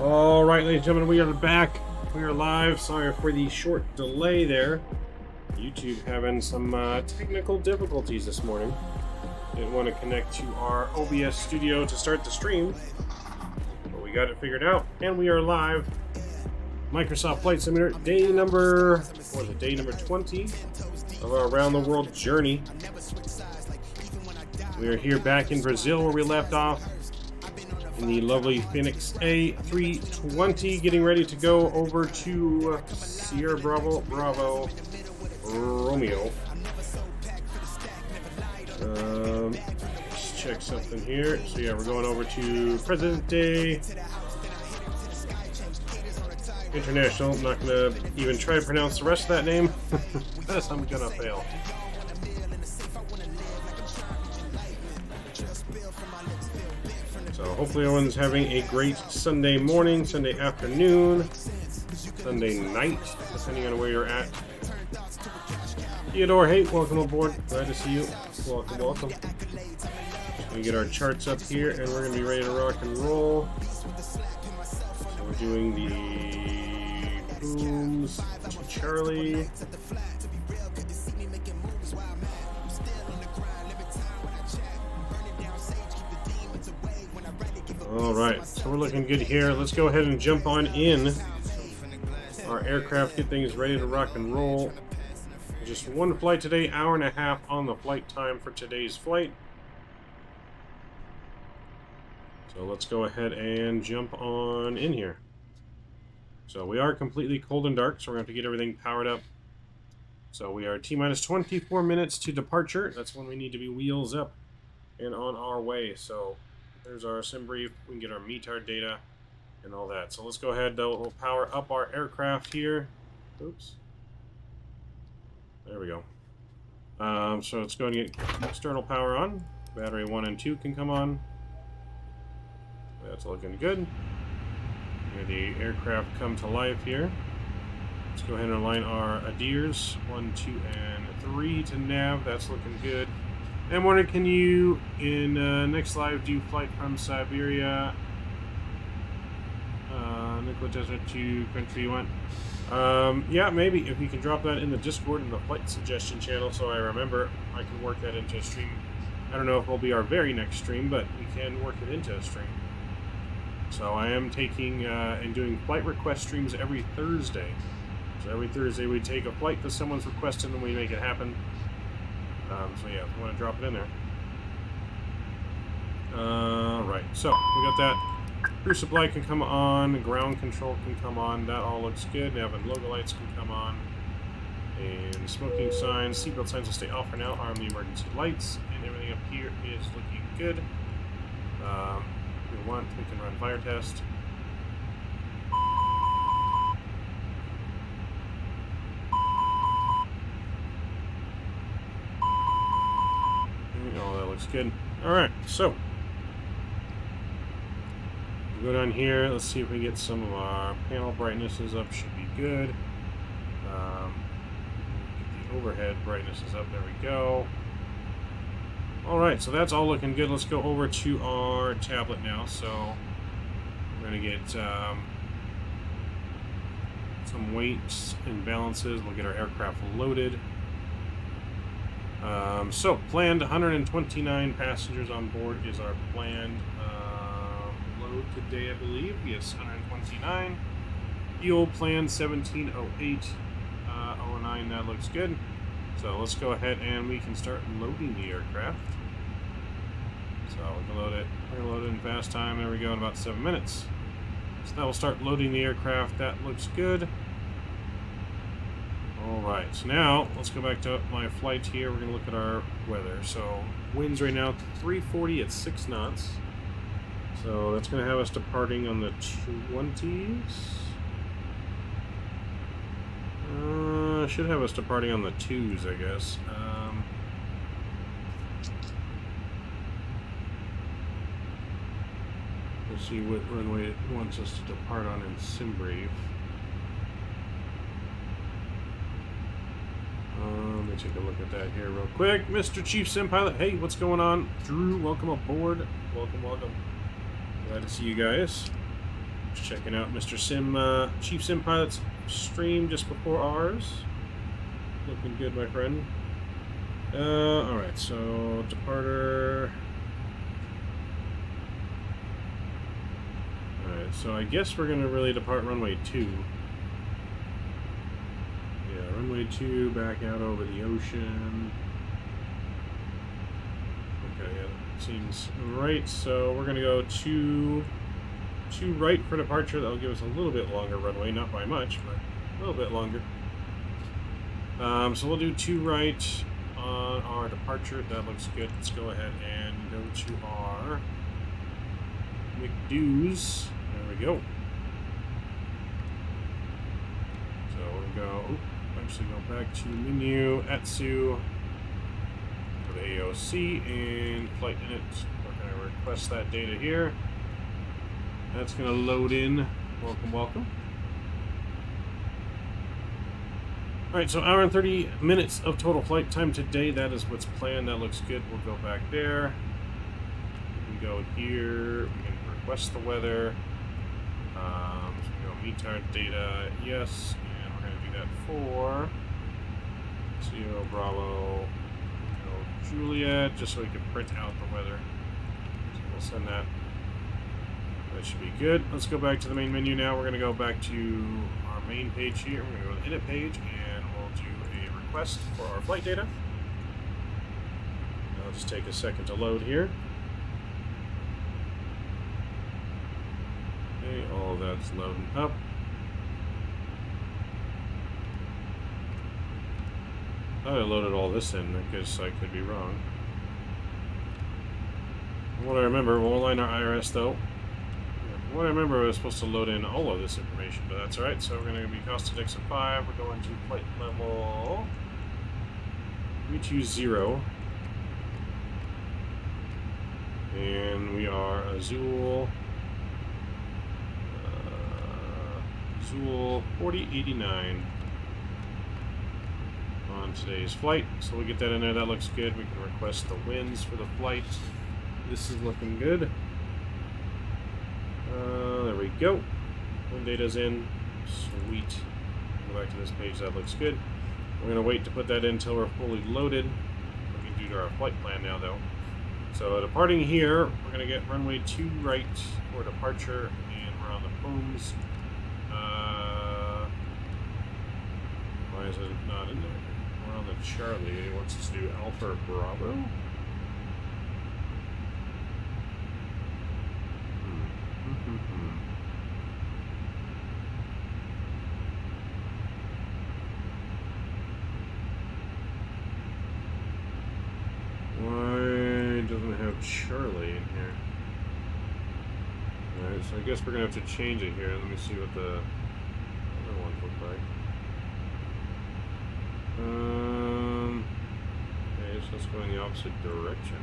All right, ladies and gentlemen, we are back. We are live. Sorry for the short delay there. YouTube having some technical difficulties this morning. Didn't want to connect to our OBS studio to start the stream, but we got it figured out, and we are live. Microsoft Flight Simulator, day number 20 of our around the world journey. We are here back in Brazil where we left off in the lovely Fenix A320, getting ready to go over to Sierra Bravo Romeo. Let's check something here. So yeah, we're going over to Presidente International. I'm not gonna even try to pronounce the rest of that name. That's I'm gonna fail. So hopefully everyone's having a great Sunday morning, Sunday afternoon, Sunday night, depending on where you're at. Theodore, hey, welcome aboard. Glad to see you. Welcome, welcome. We get our charts up here, and we're going to be ready to rock and roll. So we're doing the booms to Charlie. Alright, so we're looking good here. Let's go ahead and jump on in our aircraft, get things ready to rock and roll. Just one flight today, hour and a half on the flight time for today's flight. So let's go ahead and jump on in here. So we are completely cold and dark, so we're going to have to get everything powered up. So we are T-minus 24 minutes to departure. That's when we need to be wheels up and on our way. So there's our sim brief. We can get our METAR data and all that. So let's go ahead. We'll power up our aircraft here. Oops. There we go. So let's go and get external power on. Battery 1 and 2 can come on. That's looking good. Here the aircraft come to life here. Let's go ahead and align our ADIRs 1, 2, and 3 to nav. That's looking good. And wonder, can you in next live do flight from Siberia, Nikola Tesla to country you want? Yeah, maybe if you can drop that in the Discord in the flight suggestion channel, so I remember I can work that into a stream. I don't know if it'll be our very next stream, but we can work it into a stream. So I am taking and doing flight request streams every Thursday. So every Thursday we take a flight that someone's requested and we make it happen. So yeah, if you want to drop it in there. Right, so we got that. Crew supply can come on, ground control can come on, that all looks good. Nav and logo lights can come on. And smoking signs, seatbelt signs will stay off for now. Arm the emergency lights, and everything up here is looking good. If we want, we can run fire test. Oh, that looks good. Alright, so we'll go down here. Let's see if we get some of our panel brightnesses up. Should be good. Get the overhead brightnesses up. There we go. Alright, so that's all looking good. Let's go over to our tablet now. So we're going to get some weights and balances. We'll get our aircraft loaded. So, planned 129 passengers on board is our planned load today, I believe. Yes, 129. Fuel planned 1708.09. That looks good. So, let's go ahead and we can start loading the aircraft. So, we can load it. We're going to load it in fast time. There we go, in about 7 minutes. So, that will start loading the aircraft. That looks good. Alright, so now let's go back to my flight here. We're going to look at our weather. So winds right now 340 at 6 knots. So that's going to have us departing on the 20s. Should have us departing on the 2s, I guess. We'll see what runway it wants us to depart on in SimBrief. Let me take a look at that here real quick. Mr. Chief Sim Pilot, hey, what's going on? Drew, welcome aboard. Welcome, welcome. Glad to see you guys. Just checking out Mr. Sim, Chief Sim Pilot's stream just before ours. Looking good, my friend. Alright, so departure. Alright, so I guess we're gonna really depart runway 2. Yeah, runway 2 back out over the ocean. Okay, yeah, that seems right. So we're gonna go two right for departure. That'll give us a little bit longer runway, not by much, but a little bit longer. So we'll do 2 right on our departure. That looks good. Let's go ahead and go to our McDo's. There we go. So we'll go, actually go back to menu, Etsu, go to AOC, and flight init. We're going to request that data here. That's going to load in. Welcome, welcome. Alright, so hour and 30 minutes of total flight time today. That is what's planned. That looks good. We'll go back there. We can go here. We can request the weather. So we go meet our data. Yes. And we're going to do that for Sierra Bravo Juliet, just so we can print out the weather. So we'll send that. That should be good. Let's go back to the main menu now. We're going to go back to our main page here. We're going to go to the init page, and we'll do a request for our flight data. I'll just take a second to load here. Okay, all that's loading up. I thought I loaded all this in. I guess I could be wrong. From what I remember, we'll align our IRS though. What I remember, I was supposed to load in all of this information, but that's alright. So we're going to be cost index of 5. We're going to flight level 320. And we are Azul. Azul 4089 on today's flight. So we'll get that in there. That looks good. We can request the winds for the flight. This is looking good. There we go. Wind data's in. Sweet. Go back to this page. That looks good. We're going to wait to put that in until we're fully loaded. We can do our flight plan now, though. So departing here, we're going to get runway 2 right for departure, and we're on the booms. Why is it not in there? We're on the Charlie. It wants us to do Alpha Bravo. Why doesn't it have Charlie in here? Alright, so I guess we're going to have to change it here. Let me see what the other ones look like. Okay, so let's go in the opposite direction.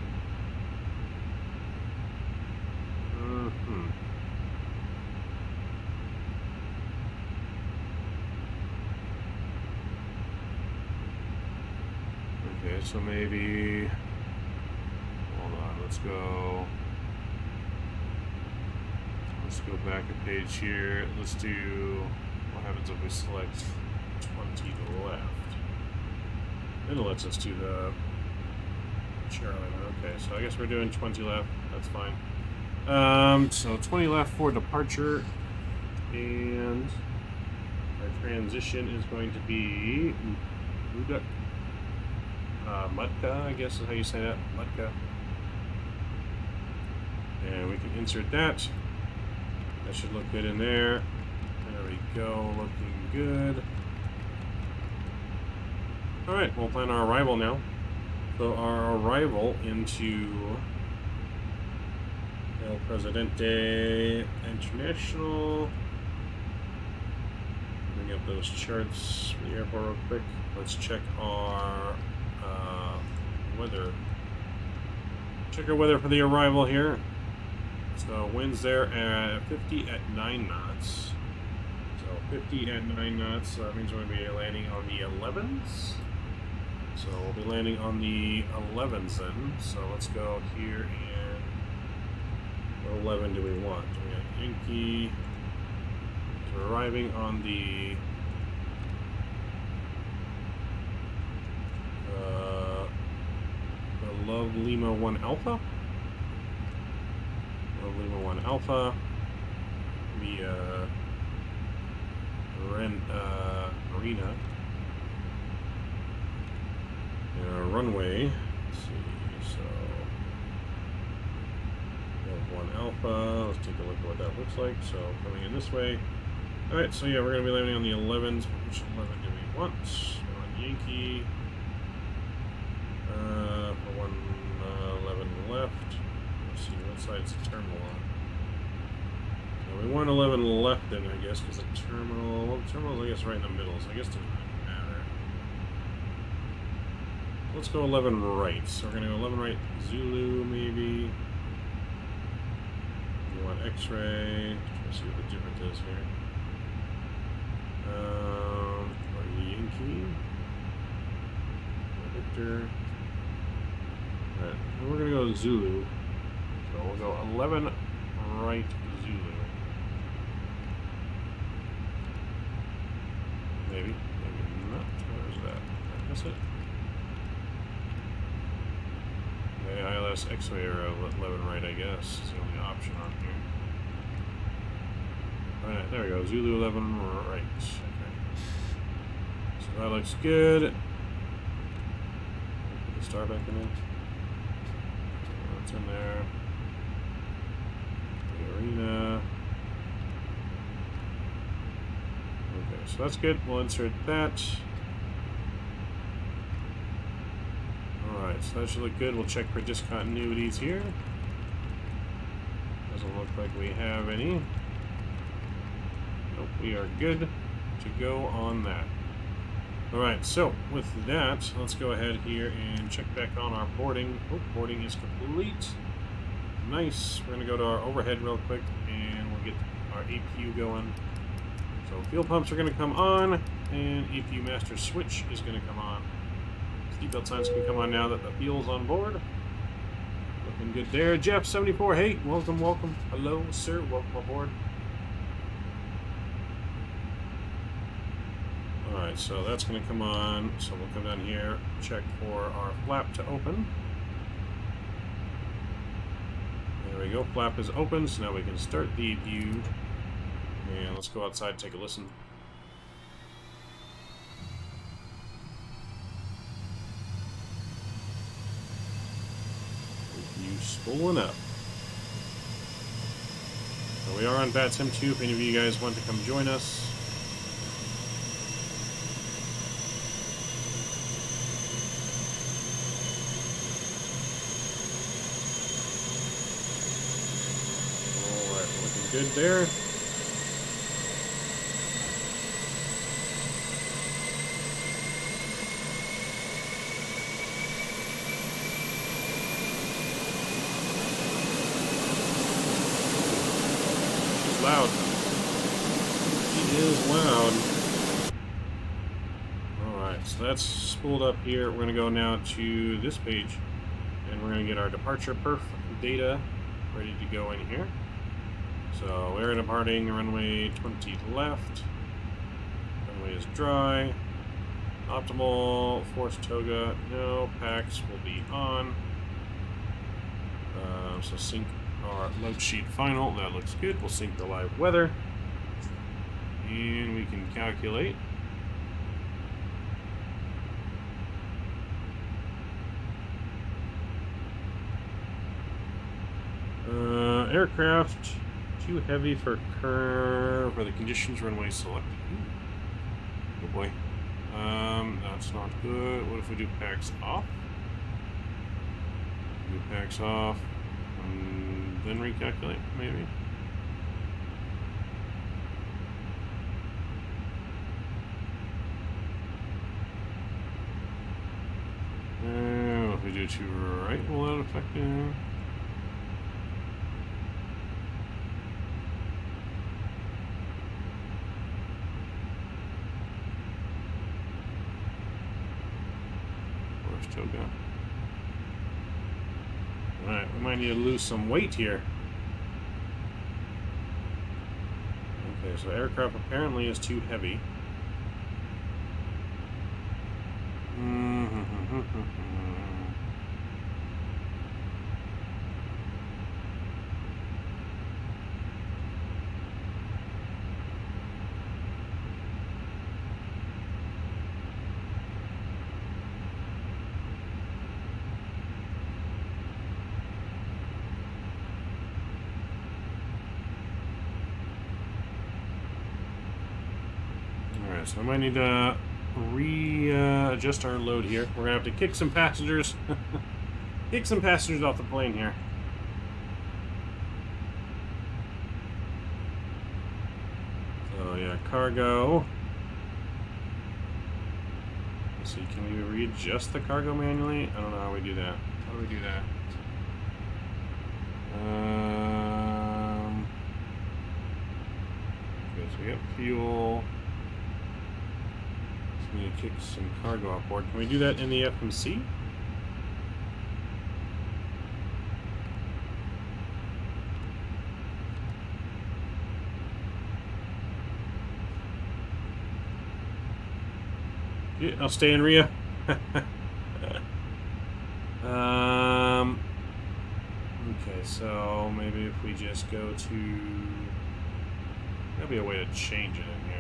Okay, so maybe... Hold on, let's go... Let's go back a page here. Let's do... What happens if we select 20 to the left? Then it lets us do the Charlie. Okay, so I guess we're doing 20 left. That's fine. So 20 left for departure, and our transition is going to be Mutka, I guess is how you say that, Mutka. And we can insert that. That should look good in there. There we go, looking good. Alright, we'll plan our arrival now. So our arrival into El Presidente International. Bring up those charts for the airport real quick. Let's check our weather. Check our weather for the arrival here. So winds there at 50 at 9 knots. So 50 at 9 knots, so that means we're going to be landing on the 11s. So we'll be landing on the 11s then. So let's go here, and what 11 do we want? We got Yankee, So we're arriving on the Love Lima 1 Alpha. Love Lima 1 Alpha. The Marina. Runway. Let's see. So Love 1 Alpha. Let's take a look at what that looks like. So coming in this way. Alright, so yeah, we're going to be landing on the 11s. Which 11 do we want? We want Yankee. For 111 left. Let's see, what side's the terminal on? So we want 11 left then, I guess, because the terminal's, I guess, right in the middle, so I guess it doesn't really matter. Let's go 11 right. So we're going to go 11 right Zulu, maybe. We want X-ray. Try to see what the difference is here. Or Yankee. Victor. Alright, we're going to go Zulu. So we'll go 11 right Zulu. Maybe. Maybe not. Where is that? Did I miss it? Okay, ILS X-ray or 11 right, I guess. Is the only option on here. Alright, there we go. Zulu 11 right. Okay. So that looks good. Put the star back in it. What's in there? The arena. Okay, so that's good. We'll insert that. Alright, so that should look good. We'll check for discontinuities here. Doesn't look like we have any. Nope, we are good to go on that. Alright, so with that, let's go ahead here and check back on our boarding. Oh, boarding is complete. Nice. We're going to go to our overhead real quick and we'll get our APU going. So fuel pumps are going to come on and APU master switch is going to come on. Seatbelt signs can come on now that the fuel's on board. Looking good there. Jeff74, hey, welcome, welcome. Hello, sir, welcome aboard. Alright, so that's going to come on. So we'll come down here, check for our flap to open. There we go, flap is open, so now we can start the APU. And let's go outside and take a listen. APU spooling up. So we are on VATSIM 2 if any of you guys want to come join us. Good there. She's loud. She is loud. Alright, so that's spooled up here. We're going to go now to this page and we're going to get our departure perf data ready to go in here. So we're departing runway 20 left. Runway is dry. Optimal, force toga, no. Packs will be on. So sync our load sheet final. That looks good. We'll sync the live weather. And we can calculate. Aircraft. Too heavy for curve for the conditions runway selected. Ooh. Oh boy. That's not good. What if we do packs off? Do packs off and then recalculate, maybe. If we do to right, will that affect it? Toga. Alright, we might need to lose some weight here. Okay, so aircraft apparently is too heavy. Alright, so I might need to readjust our load here. We're gonna have to kick some passengers. Kick some passengers off the plane here. So yeah, cargo. Let's see, can we readjust the cargo manually? I don't know how we do that. How do we do that? Okay, so we got fuel. So we need to kick some cargo off board. Can we do that in the FMC? Yeah, I'll stay in Rio. Okay, so maybe if we just go to... There'll be a way to change it in here.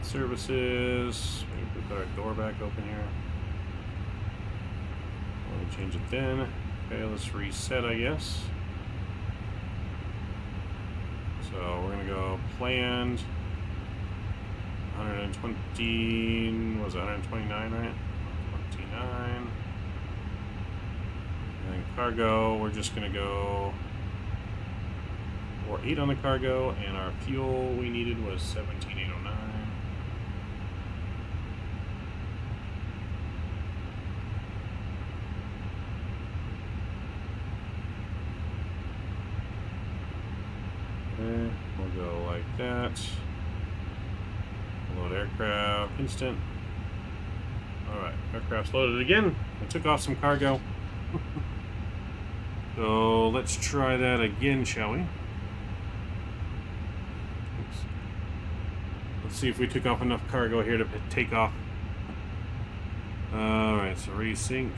Services. Maybe we put our door back open here. Let me change it then. Okay, let's reset, I guess. So we're gonna go planned 120. Was it 129, right? 29. And then cargo, we're just gonna go 4.8 on the cargo, and our fuel we needed was 17,809. Okay, we'll go like that. Load aircraft, instant. Alright, aircraft's loaded again. We took off some cargo. So let's try that again, shall we? Oops. Let's see if we took off enough cargo here to take off. Alright, so resync.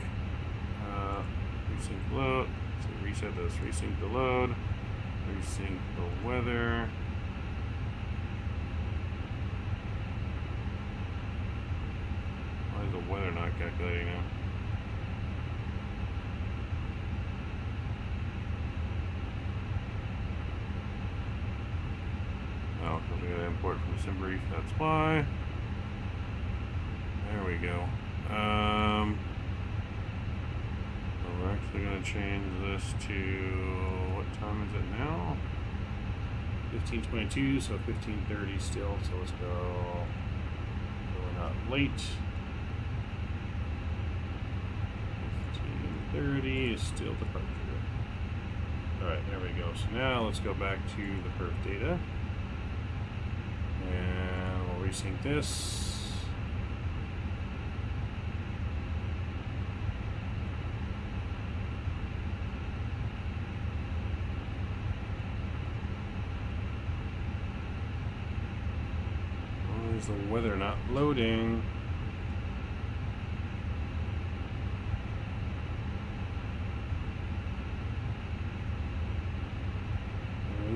Resync load. So reset this, resync the load. Resync the weather. Why is the weather not calculating now? Oh, because we gotta import from SimBrief, that's why. There we go. So we're actually gonna change this to, what time is it now? 15:22, so 15:30 still, so let's go, so we're not late. 15:30 is still departure. Alright, there we go. So now let's go back to the perf data. And we'll resync this. Why is the weather not loading?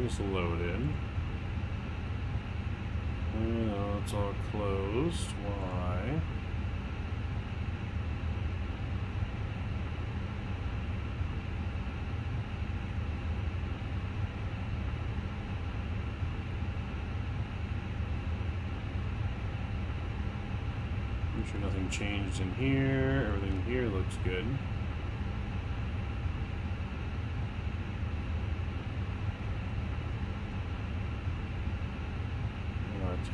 It's loaded. Oh, it's all closed. Why? I'm sure nothing changed in here. Everything here looks good.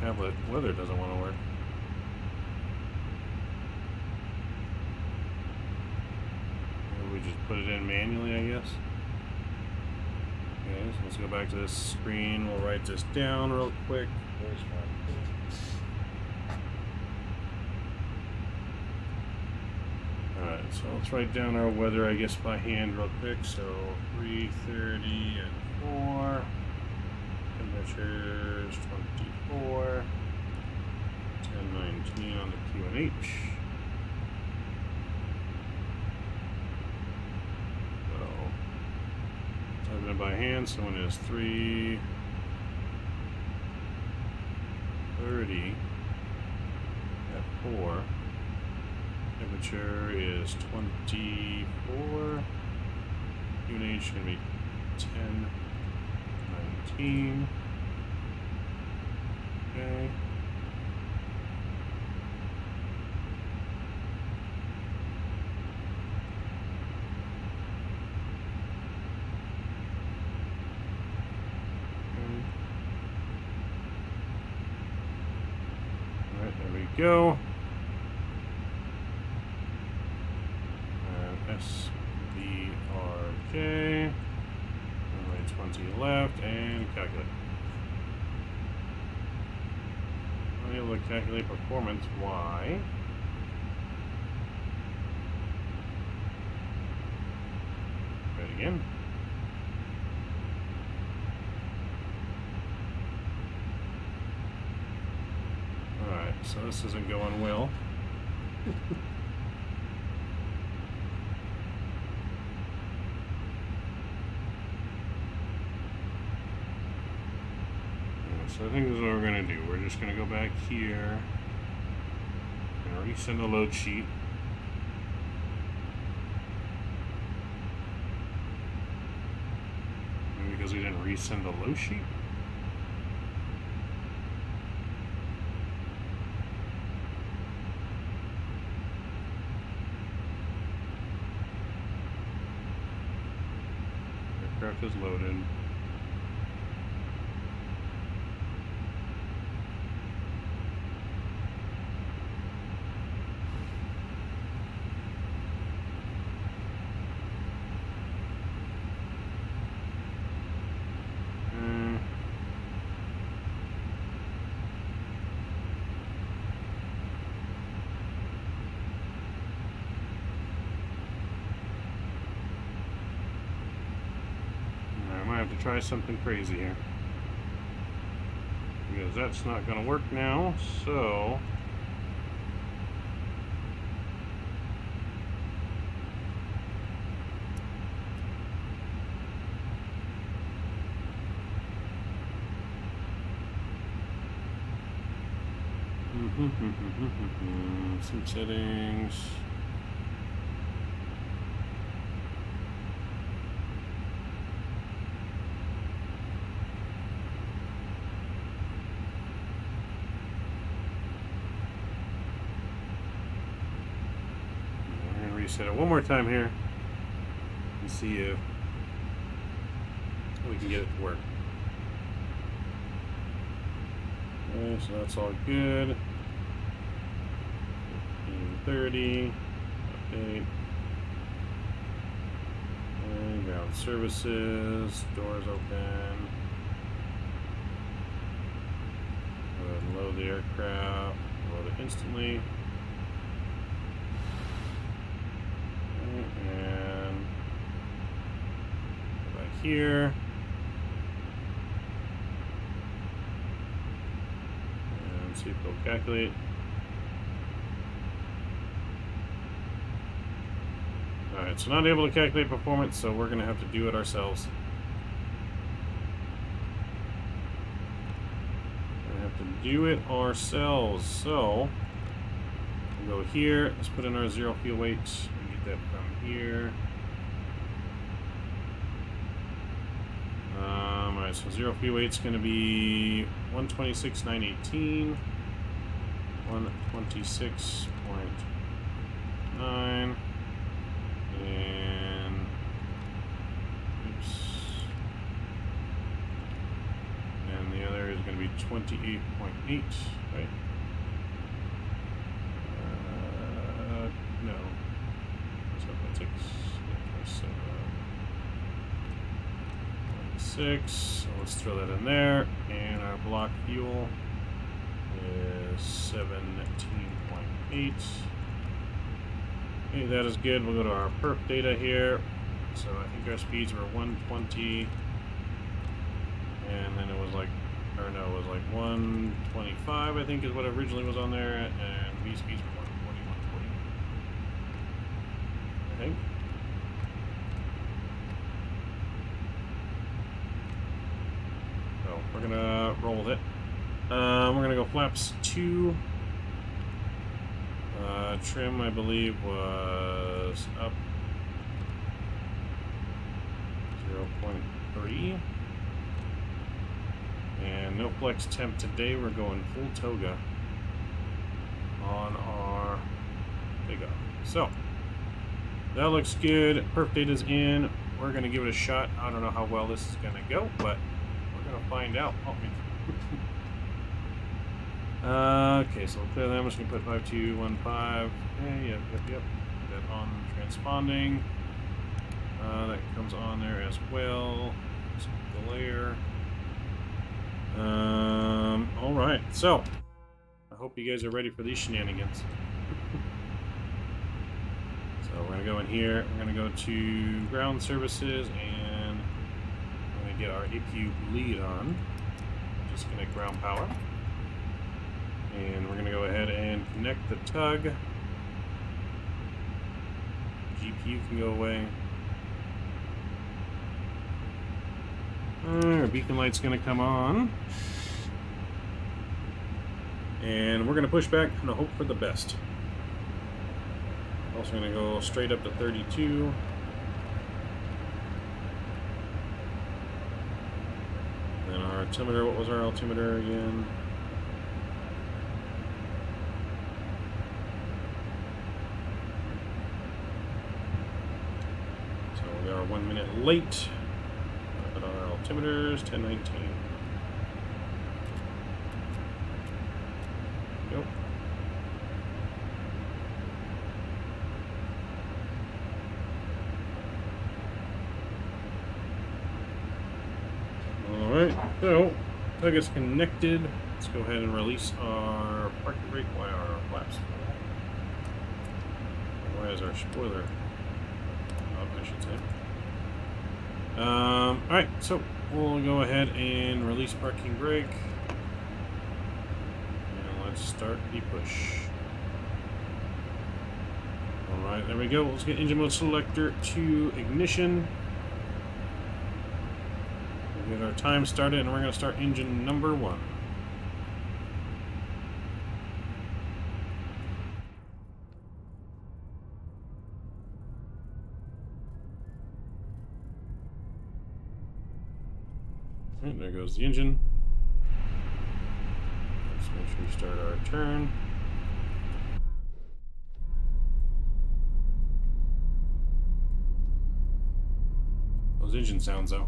Tablet weather doesn't want to work. Maybe we just put it in manually, I guess. Okay, so let's go back to this screen. We'll write this down real quick. Where's my... Alright, So let's write down our weather, I guess, by hand real quick. So 3:30 at 4. Temperatures 24. 10:19 on the QNH. So typing it by hand. Someone is 3:30 at 4. Temperature is 24. QNH is going to be 10:19. Okay. Alright, there we go. SVRK, runway 20 left, and calculate. I'm able to calculate performance. Why? Try it again. Alright, so this isn't going well. So I think this is what we're going to do. We're just going to go back here and resend the load sheet. Maybe because we didn't resend the load sheet. Aircraft is loaded. Have to try something crazy here because that's not going to work now. So some settings. Reset it one more time here and see if we can get it to work. Okay, so that's all good. 15:30 update and ground services, doors open. Go ahead and load the aircraft, load it instantly. And go back here. And see if it'll calculate. Alright, so not able to calculate performance, so we're going to have to do it ourselves. We're going to have to do it ourselves. So, we'll go here. Let's put in our zero fuel weight. That from here. Alright, so zero fuel weight's going to be 126,918, 126.9, and oops, and the other is going to be 28.8, right? No. 26. So let's throw that in there. And our block fuel is 17.8. Okay, that is good. We'll go to our perf data here. So I think our speeds were 120, and then it was like, or no, it was like 125, I think is what originally was on there, and V speeds were 140, 140, I think. So we're gonna roll with it. We're gonna go flaps 2. Trim, I believe, was up 0.3. And no flex temp today. We're going full toga on our takeoff. So that looks good. Perf data's in. We're gonna give it a shot. I don't know how well this is gonna go, but we're gonna find out. Okay, so we'll clear that. I'm just gonna put 5215. Okay, yep. That on transponding. That comes on there as well. So the layer. All right. So I hope you guys are ready for these shenanigans. So we're gonna go in here. We're gonna go to ground services, and we're gonna get our APU bleed on. Just connect ground power. And we're going to go ahead and connect the tug. GPU can go away. Our beacon light's going to come on. And we're going to push back and hope for the best. Also going to go straight up to 32. Then our altimeter, what was our altimeter again? We are 1 minute late, but our altimeter is 1019. Yep. Alright, so that gets connected. Let's go ahead and release our parking brake while our flaps. Why is our spoiler up, I should say. Alright, so we'll go ahead and release parking brake. And let's start the push. Alright, there we go. Let's get engine mode selector to ignition. We'll get our time started, and we're going to start engine number 1. Right, there goes the engine. Let's make sure we start our turn. Those engine sounds, though.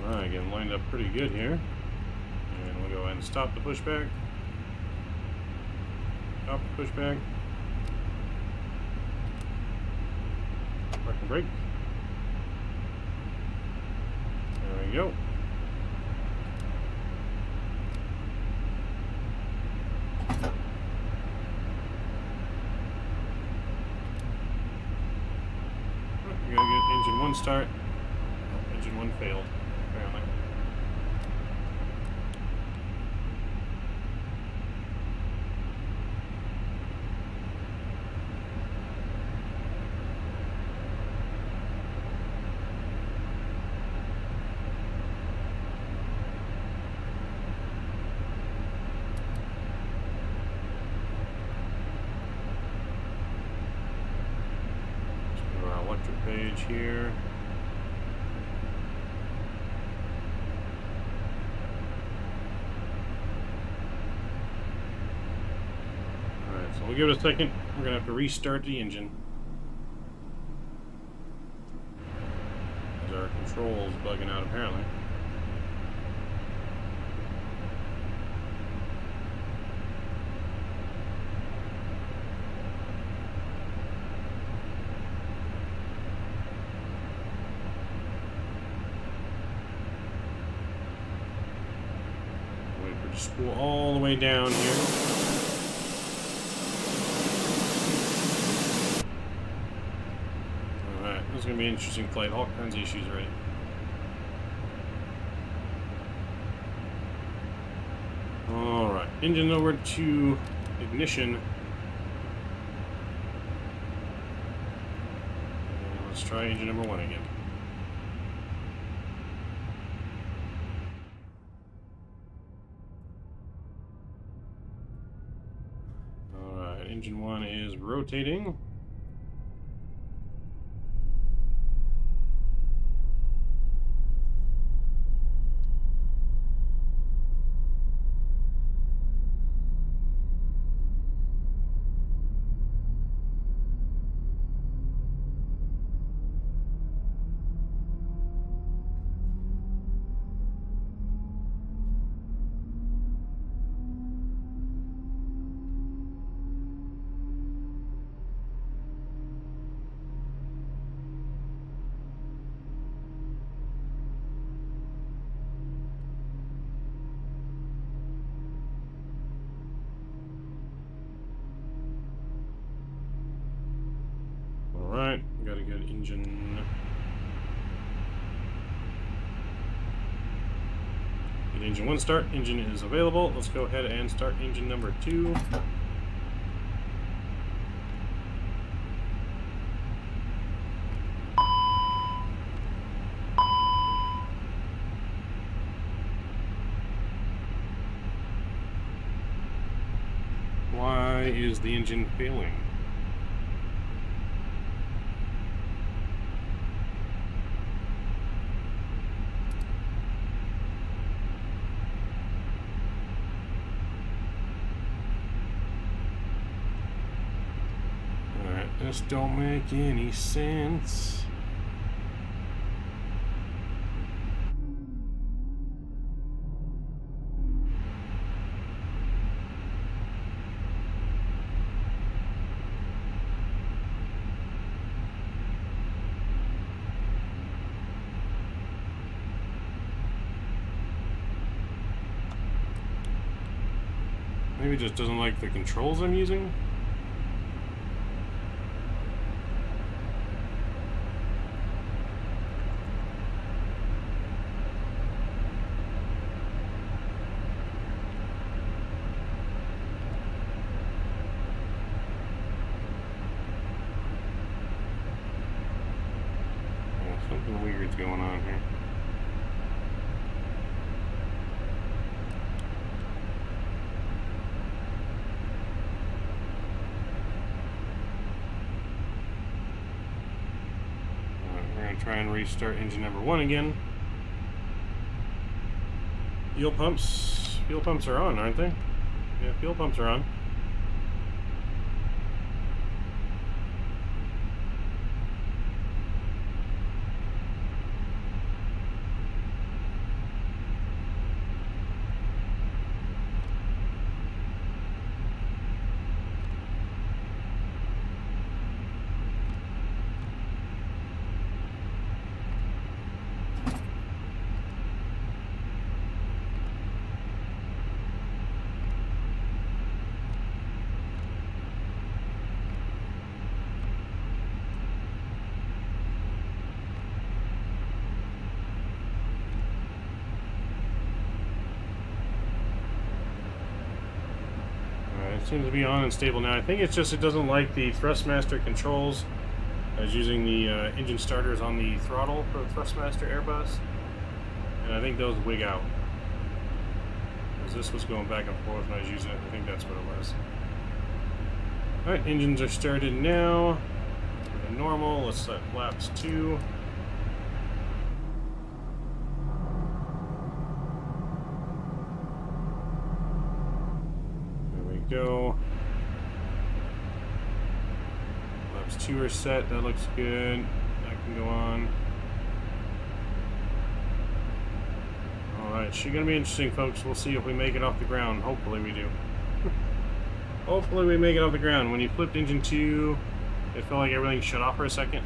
Alright, getting lined up pretty good here. And we'll go ahead and stop the pushback. Stop the pushback. Parking brake. There we go. We gotta get engine 1 start. Oh, engine 1 failed, apparently. Page here. Alright, so we'll give it a second. We're gonna have to restart the engine. Because our control's bugging out apparently. Spool all the way down here. Alright, this is going to be an interesting flight. All kinds of issues already. Alright, engine over to ignition. And let's try engine number 1 again. Alright, engine 1 is rotating. Alright, got a good engine. Get engine 1 start. Engine is available. Let's go ahead and start engine number 2. Why is the engine failing? This don't make any sense. Maybe it just doesn't like the controls I'm using. Something weird's going on here. Alright, we're going to try and restart engine number 1 again. Fuel pumps are on, aren't they? Yeah, fuel pumps are on. Seems to be on and stable now. I think it's just it doesn't like the Thrustmaster controls. I was using the engine starters on the throttle for the Thrustmaster Airbus, and I think those wig out. Because this was going back and forth when I was using it. I think that's what it was. Alright, engines are started now. Normal. Let's set flaps 2. Go. Flaps 2 are set. That looks good. That can go on. Alright, she's gonna be interesting, folks. We'll see if we make it off the ground. Hopefully we do. Hopefully we make it off the ground. When you flipped engine 2, it felt like everything shut off for a second.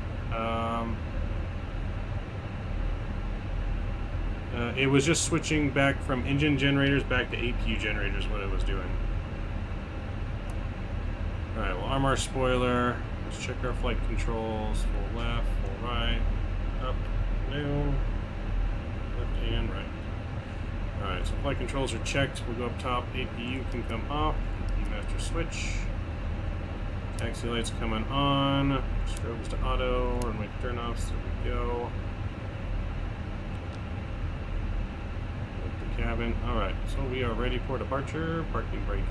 It was just switching back from engine generators back to APU generators, what it was doing. Alright, we'll arm our spoiler. Let's check our flight controls. Full left, full right, up, down, left and right. Alright, so flight controls are checked. We'll go up top. APU can come off. Master switch. Taxi lights coming on. Strobes to auto. Runway turn-offs. There we go. Cabin. Alright, so we are ready for departure. Parking brake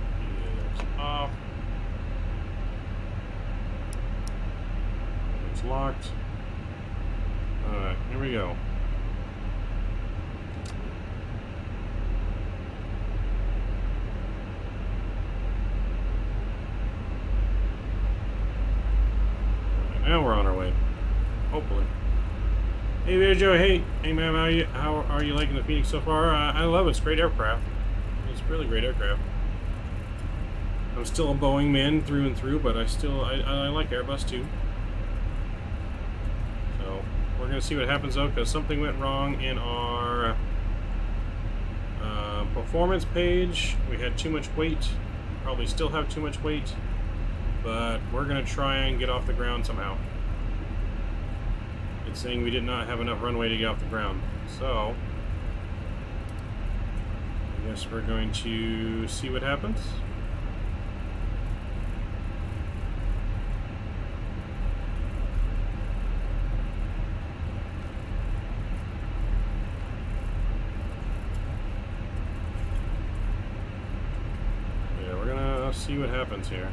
is off. It's locked. Alright, here we go. Right, now we're on our way. Hopefully. Hey there, Joe. Hey man, how are you liking the Fenix so far? I love it. It's a great aircraft. It's a really great aircraft. I'm still a Boeing man through and through, but I like Airbus too. So we're gonna see what happens though, because something went wrong in our performance page. We had too much weight. Probably still have too much weight, but we're gonna try and get off the ground somehow. It's saying we did not have enough runway to get off the ground. So, I guess we're going to see what happens. Yeah, we're gonna see what happens here.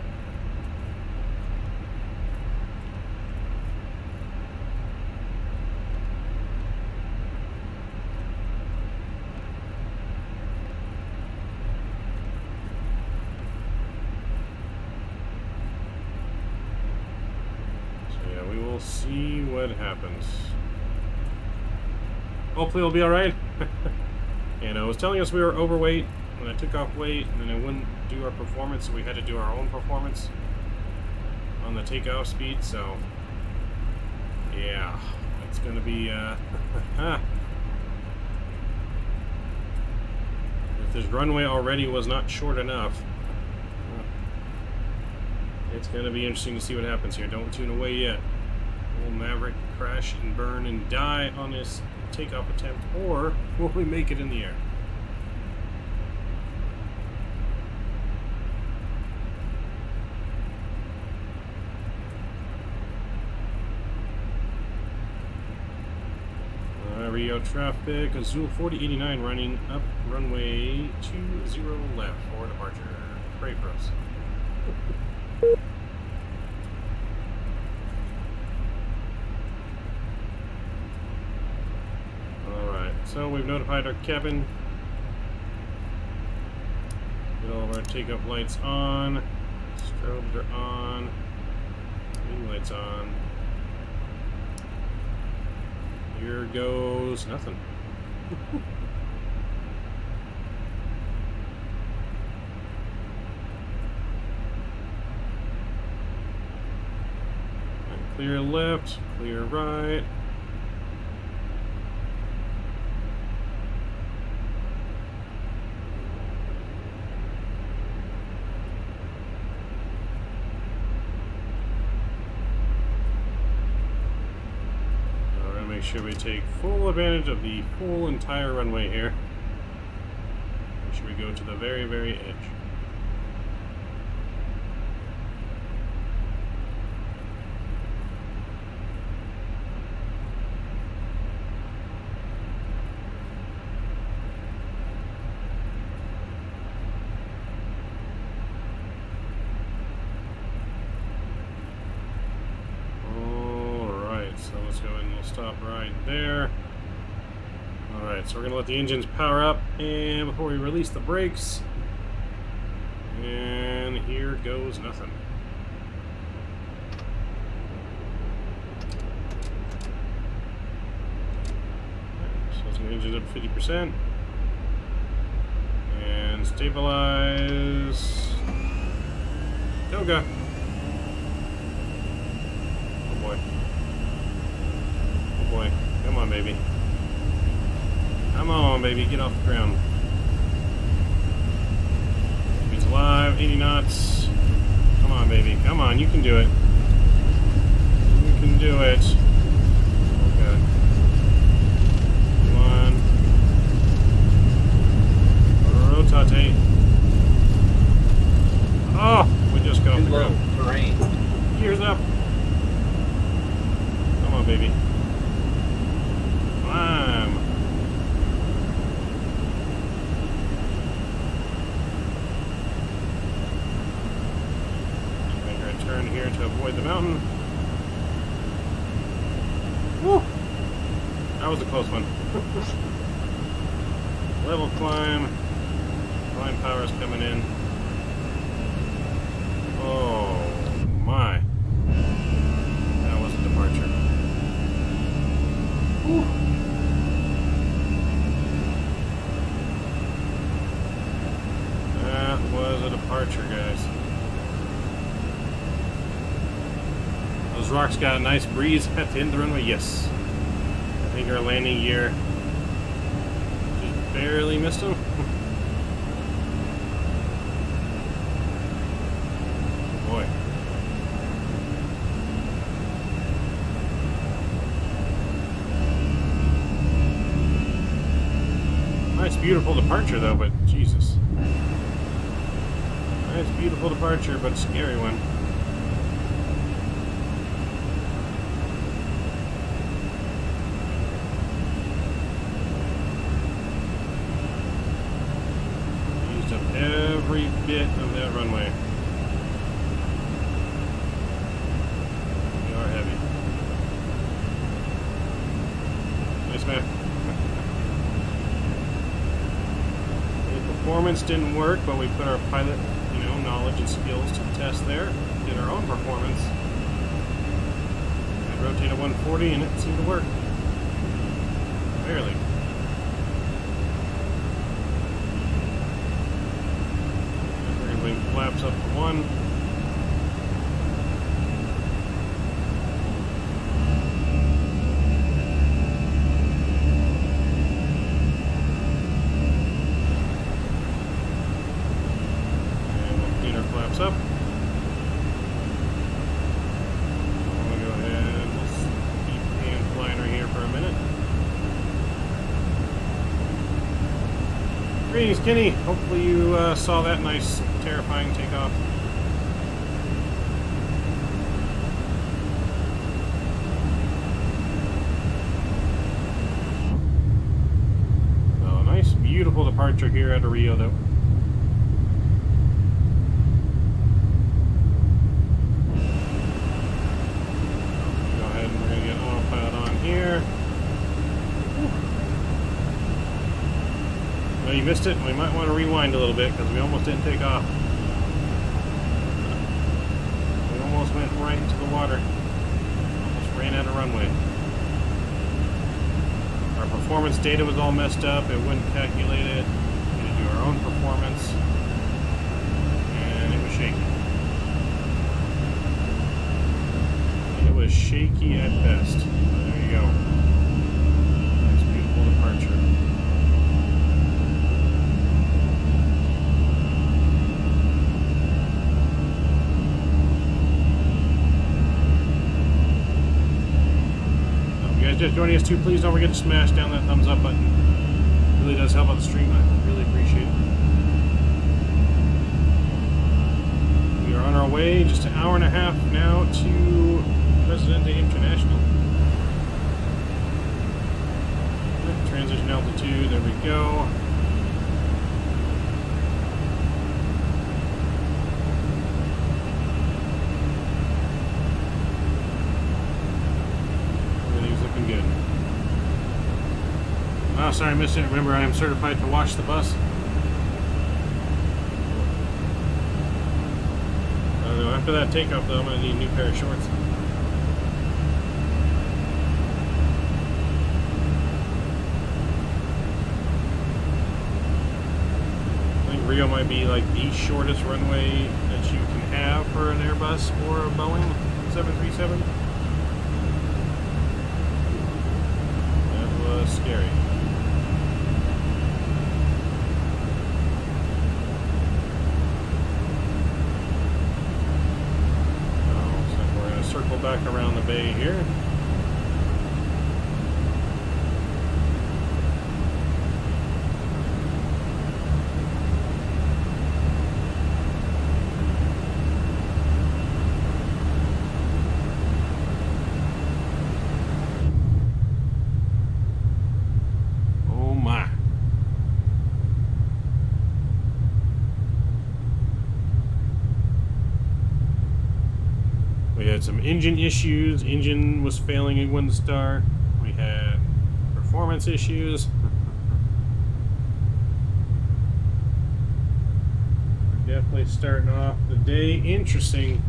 See what happens. Hopefully it'll be alright. And it was telling us we were overweight when I took off weight, and then it wouldn't do our performance, so we had to do our own performance on the takeoff speed. So yeah, it's gonna be if this runway already was not short enough, it's gonna be interesting to see what happens here. Don't tune away yet. Will Maverick crash and burn and die on this takeoff attempt, or will we make it in the air? Rio traffic, Azul 4089 running up runway 20 left for departure. Pray for us. So we've notified our cabin. Get all of our takeoff lights on. Strobes are on. Wing lights on. Here goes nothing. And clear left, clear right. Make sure we take full advantage of the full entire runway here. Make sure we go to the very, very edge. So let's go and we'll stop right there. Alright, so we're going to let the engines power up and before we release the brakes. And here goes nothing. So let's get the engines up to 50%. And stabilize. Toga. Oh boy. Boy, come on, baby. Come on, baby, get off the ground. It's alive, 80 knots. Come on, baby, come on, you can do it. You can do it. Okay. Come on. Rotate. Oh, we just got off the ground. Terrain. Gears up. Come on, baby. Climb. Make a turn here to avoid the mountain. Woo! That was a close one. Level climb. Climb power is coming in. Oh my. That was a departure. Whew. That was a departure, guys. Those rocks got a nice breeze at the end of the runway. Yes. I think our landing gear just barely missed them. Boy. Nice, beautiful departure, though, but Jesus. Nice, beautiful departure, but a scary one. Used up every bit of that runway. We are heavy. Nice, man. Performance didn't work, but we put our pilot, knowledge and skills to the test there. Did our own performance. And rotated 140, and it seemed to work. Barely. We're going to bring flaps up to 1. Up. I'm going to go ahead, let's keep hand flying right here for a minute. Greetings, Kenny. Hopefully you saw that nice, terrifying takeoff. So, nice, beautiful departure here at Rio, though. You missed it. We might want to rewind a little bit because we almost didn't take off. We almost went right into the water. Almost ran out of runway. Our performance data was all messed up. It wouldn't calculate it. We had to do our own performance. And it was shaky. It was shaky at best. There you go. Nice, beautiful departure. Just joining us too, please don't forget to smash down that thumbs up button. It really does help out the stream. I really appreciate it. We are on our way, just an hour and a half now to Presidente International. Transition altitude, there we go. Good. Oh, sorry, I missed it. Remember, I am certified to wash the bus. I don't know. After that takeoff, though, I'm going to need a new pair of shorts. I think Rio might be like the shortest runway that you can have for an Airbus or a Boeing 737. Scary. stay here. We had some engine issues. Engine was failing at 1 star. We had performance issues. We're definitely starting off the day interesting.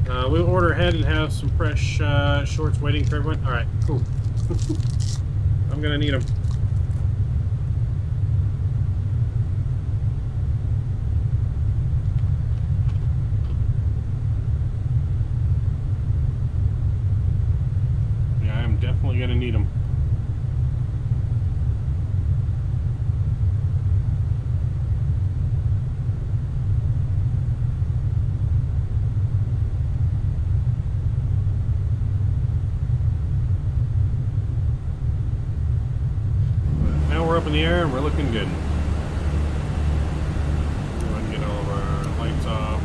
We'll order ahead and have some fresh shorts waiting for everyone. All right, cool. I'm gonna need them. Definitely gonna need them. Now we're up in the air and we're looking good. Go ahead and get all of our lights off.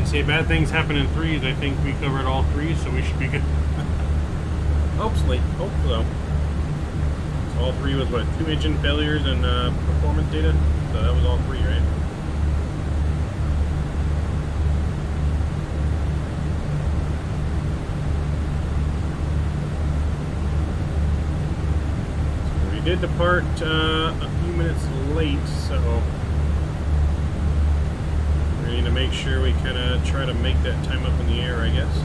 Say bad things happen in threes. I think we covered all three, so we should be good. Hopefully. Hope so. So all three was what? 2 engine failures and performance data? So that was all 3, right? So we did depart a few minutes late, so we need to make sure we kind of try to make that time up in the air, I guess.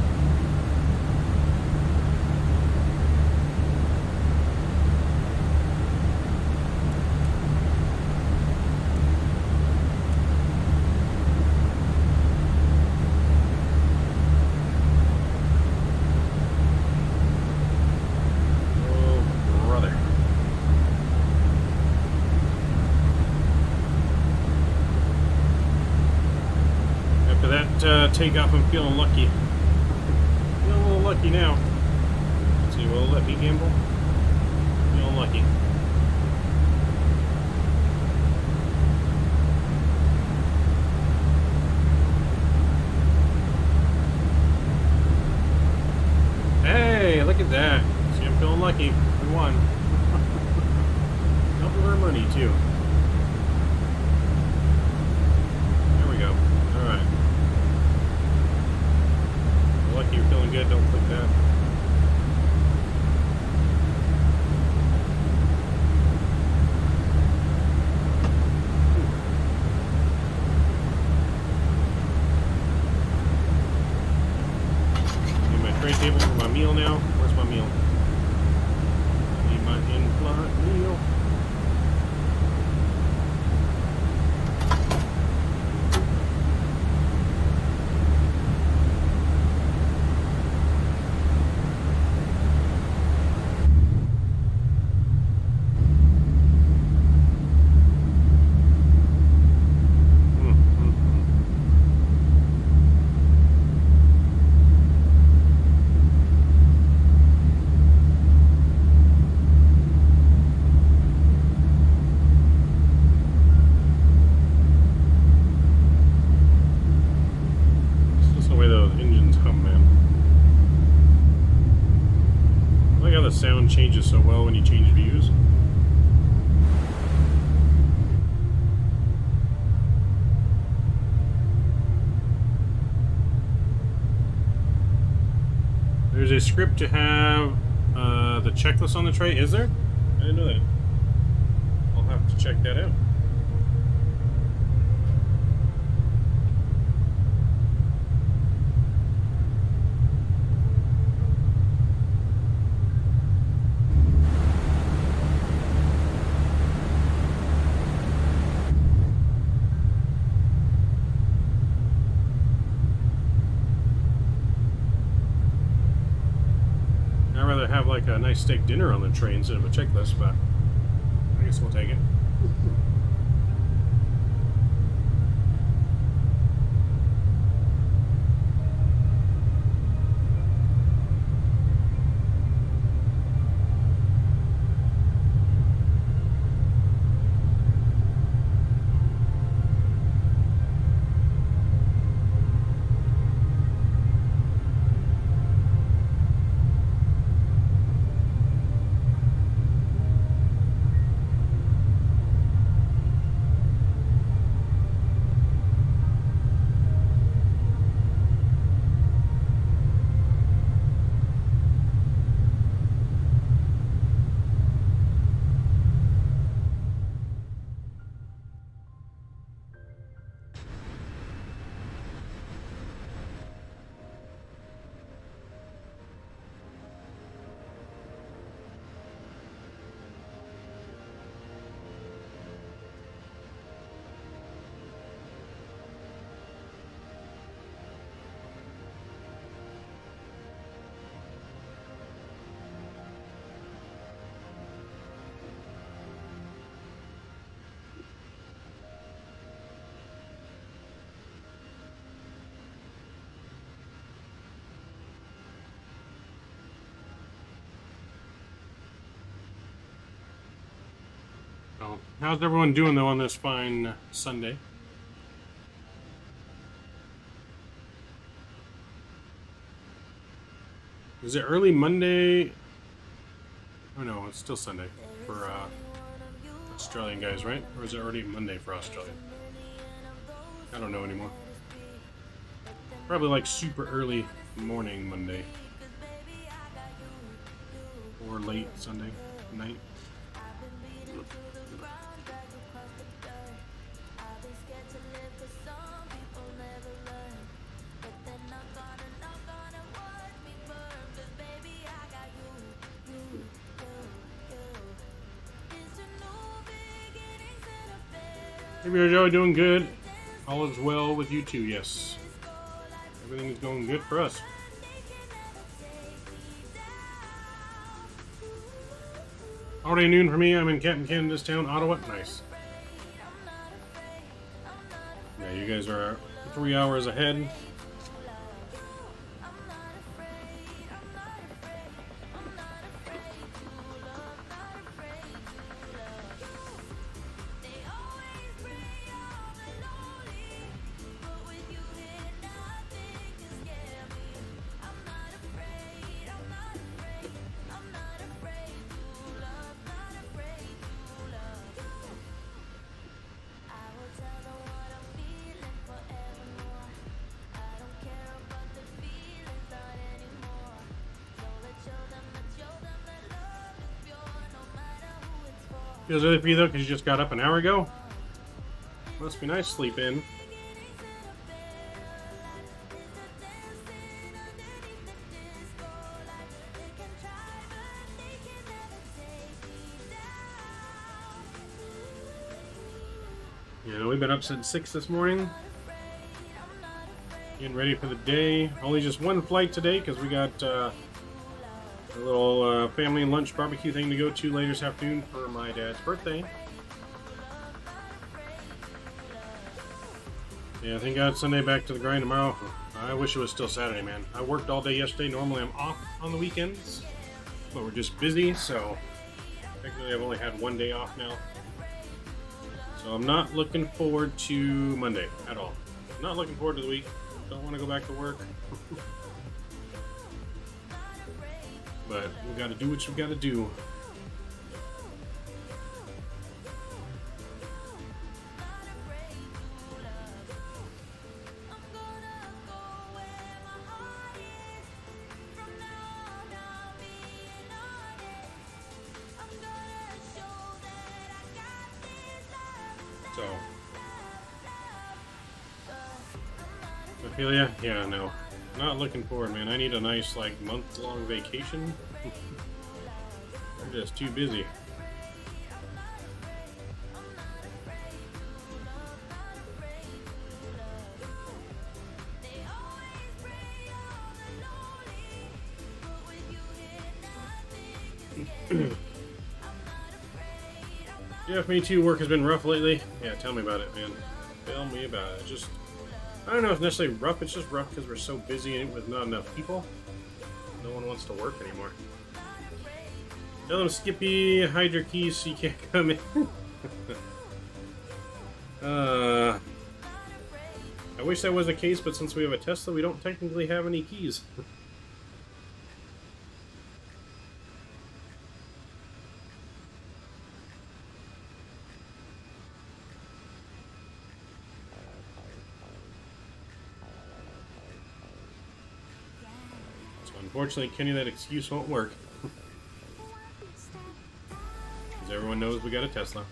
Takeoff, I'm feeling lucky. Feeling a little lucky now. Let's see, will it let me gamble? Feeling lucky. Hey, look at that. See, I'm feeling lucky. We won. Double our money, too. There we go. Alright. Lucky you're feeling good, don't click that. Need my tray table for my meal now. Where's my meal? Need my in-flight meal. Sound changes so well when you change views. There's a script to have the checklist on the tray. Is there? I didn't know that. I'll have to check that out. rather have like a nice steak dinner on the train instead of a checklist, but I guess we'll take it. So, how's everyone doing though on this fine Sunday? Is it early Monday? Oh no, it's still Sunday for Australian guys, right? Or is it already Monday for Australia? I don't know anymore. Probably like super early morning Monday. Or late Sunday night. Hey, Joe, doing good. All is well with you too, yes. Everything is going good for us. Already noon for me. I'm in Captain Canada's town, Ottawa. Nice. Yeah, you guys are 3 hours ahead. Feels really for you though, because you just got up an hour ago. Must be nice sleep in. Yeah, we've been up since 6 this morning. Getting ready for the day. Only just one flight today because we got a little family lunch barbecue thing to go to later this afternoon for my dad's birthday. Yeah, thank God Sunday back to the grind tomorrow. I wish it was still Saturday, man. I worked all day yesterday. Normally I'm off on the weekends, but we're just busy, so technically I've only had one day off now. So I'm not looking forward to Monday at all. Not looking forward to the week. Don't want to go back to work. But we gotta do what we gotta do. So, Ophelia? Yeah, no. Not looking forward, man. I need a nice, like, month-long vacation. We're just too busy. Jeff, me too. Work has been rough lately. Yeah, tell me about it, man. Tell me about it. Just, I don't know if it's necessarily rough. It's just rough because we're so busy with not enough people. No one wants to work anymore. Tell him Skippy, hide your keys so you can't come in. I wish that was the case, but since we have a Tesla, we don't technically have any keys. So unfortunately, Kenny, that excuse won't work. Because everyone knows we got a Tesla.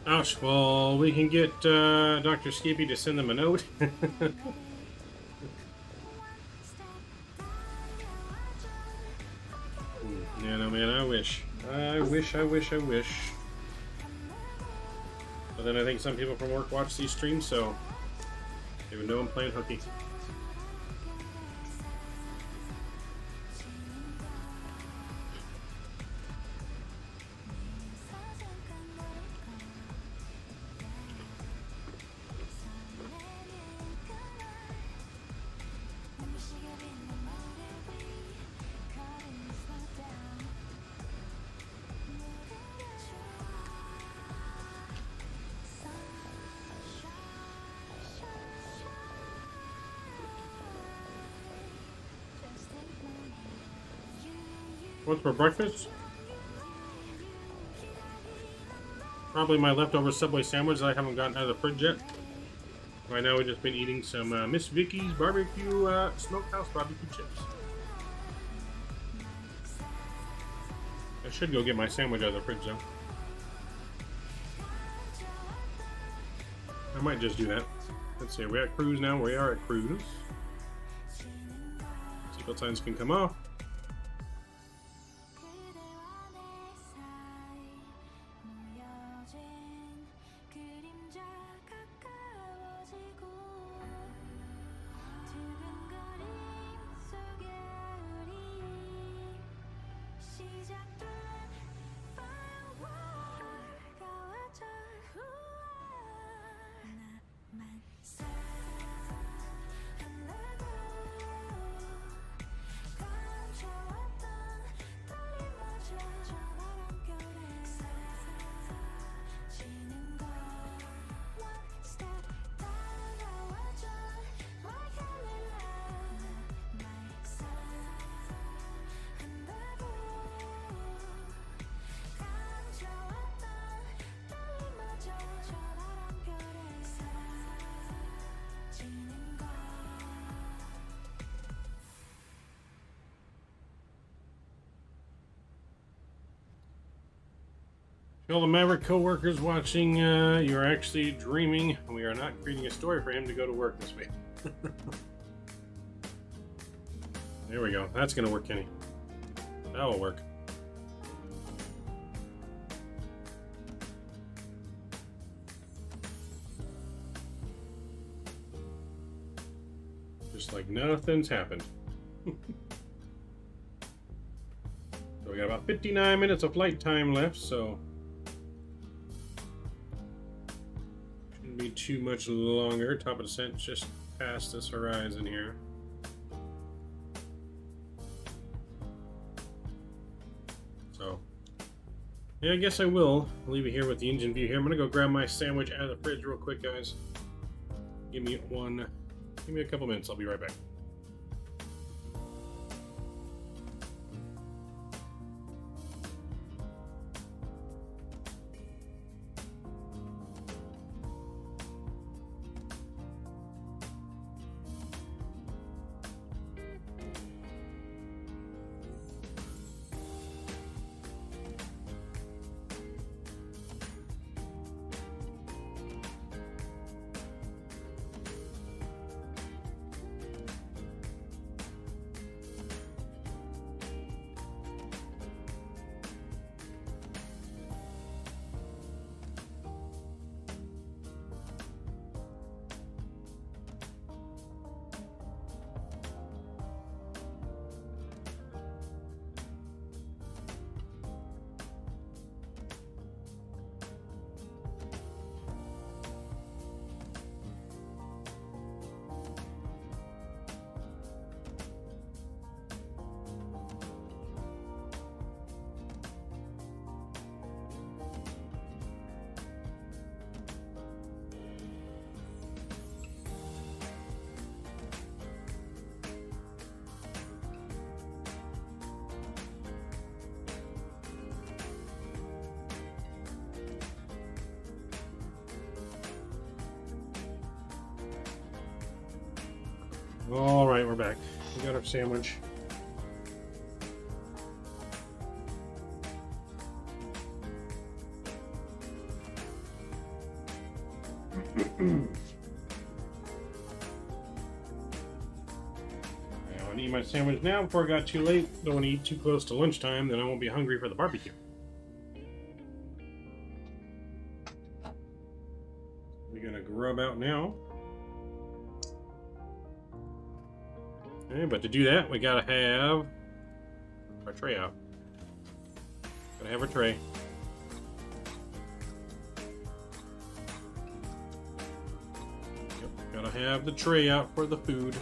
Ouch, well, we can get Dr. Skippy to send them a note. Yeah, no, man, I wish. I wish. But then I think some people from work watch these streams, so they would know I'm playing hooky. What's for breakfast? Probably my leftover Subway sandwich that I haven't gotten out of the fridge yet. Right now we've just been eating some Miss Vicky's barbecue smokehouse barbecue chips. I should go get my sandwich out of the fridge though. I might just do that. Let's see, are we at cruise now? We are at cruise. Seatbelt signs can come off. All the Maverick co-workers watching, you're actually dreaming. We are not creating a story for him to go to work this week. There we go. That's going to work, Kenny. That will work. Just like nothing's happened. So we got about 59 minutes of flight time left, so shouldn't be too much longer. Top of descent just past this horizon here. So yeah, I guess I will leave it here with the engine view here. I'm gonna go grab my sandwich out of the fridge real quick, guys. Give me a couple minutes, I'll be right back. All right, we're back. We got our sandwich. I want to eat my sandwich now before it got too late. Don't want to eat too close to lunchtime, then I won't be hungry for the barbecue. We're gonna grub out now. Okay, but to do that, we gotta have our tray out. Gotta have our tray. Yep, gotta have the tray out for the food.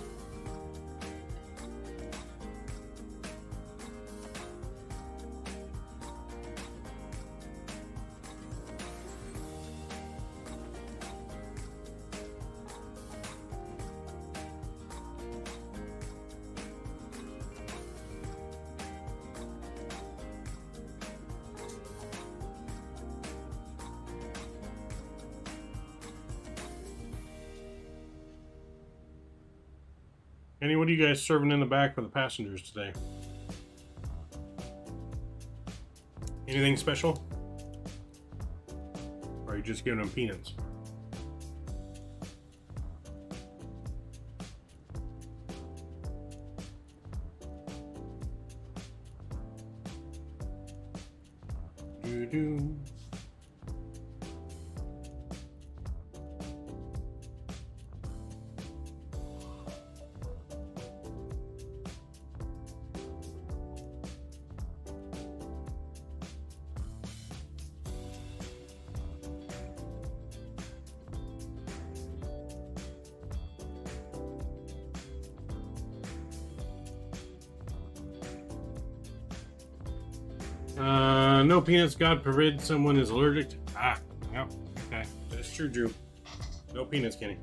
Annie, what are you guys serving in the back for the passengers today? Anything special? Or are you just giving them peanuts? Doo-doo. No peanuts, God forbid someone is allergic to... Ah, no, okay. That's true, Drew. No peanuts, Kenny.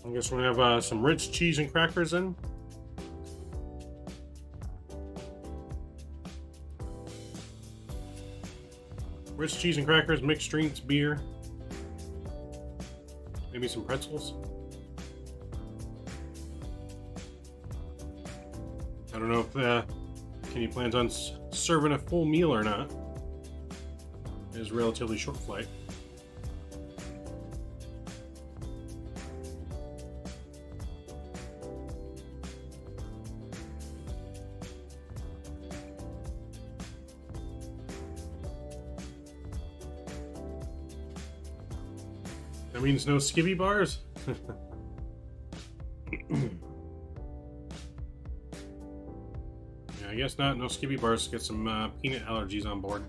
I guess we're gonna have some rich cheese and crackers in. Rich cheese and crackers, mixed drinks, beer. Maybe some pretzels. I don't know if Kenny plans on serving a full meal or not. It is a relatively short flight. That means no skivvy bars? Yeah, I guess not. No skivvy bars. Get some peanut allergies on board.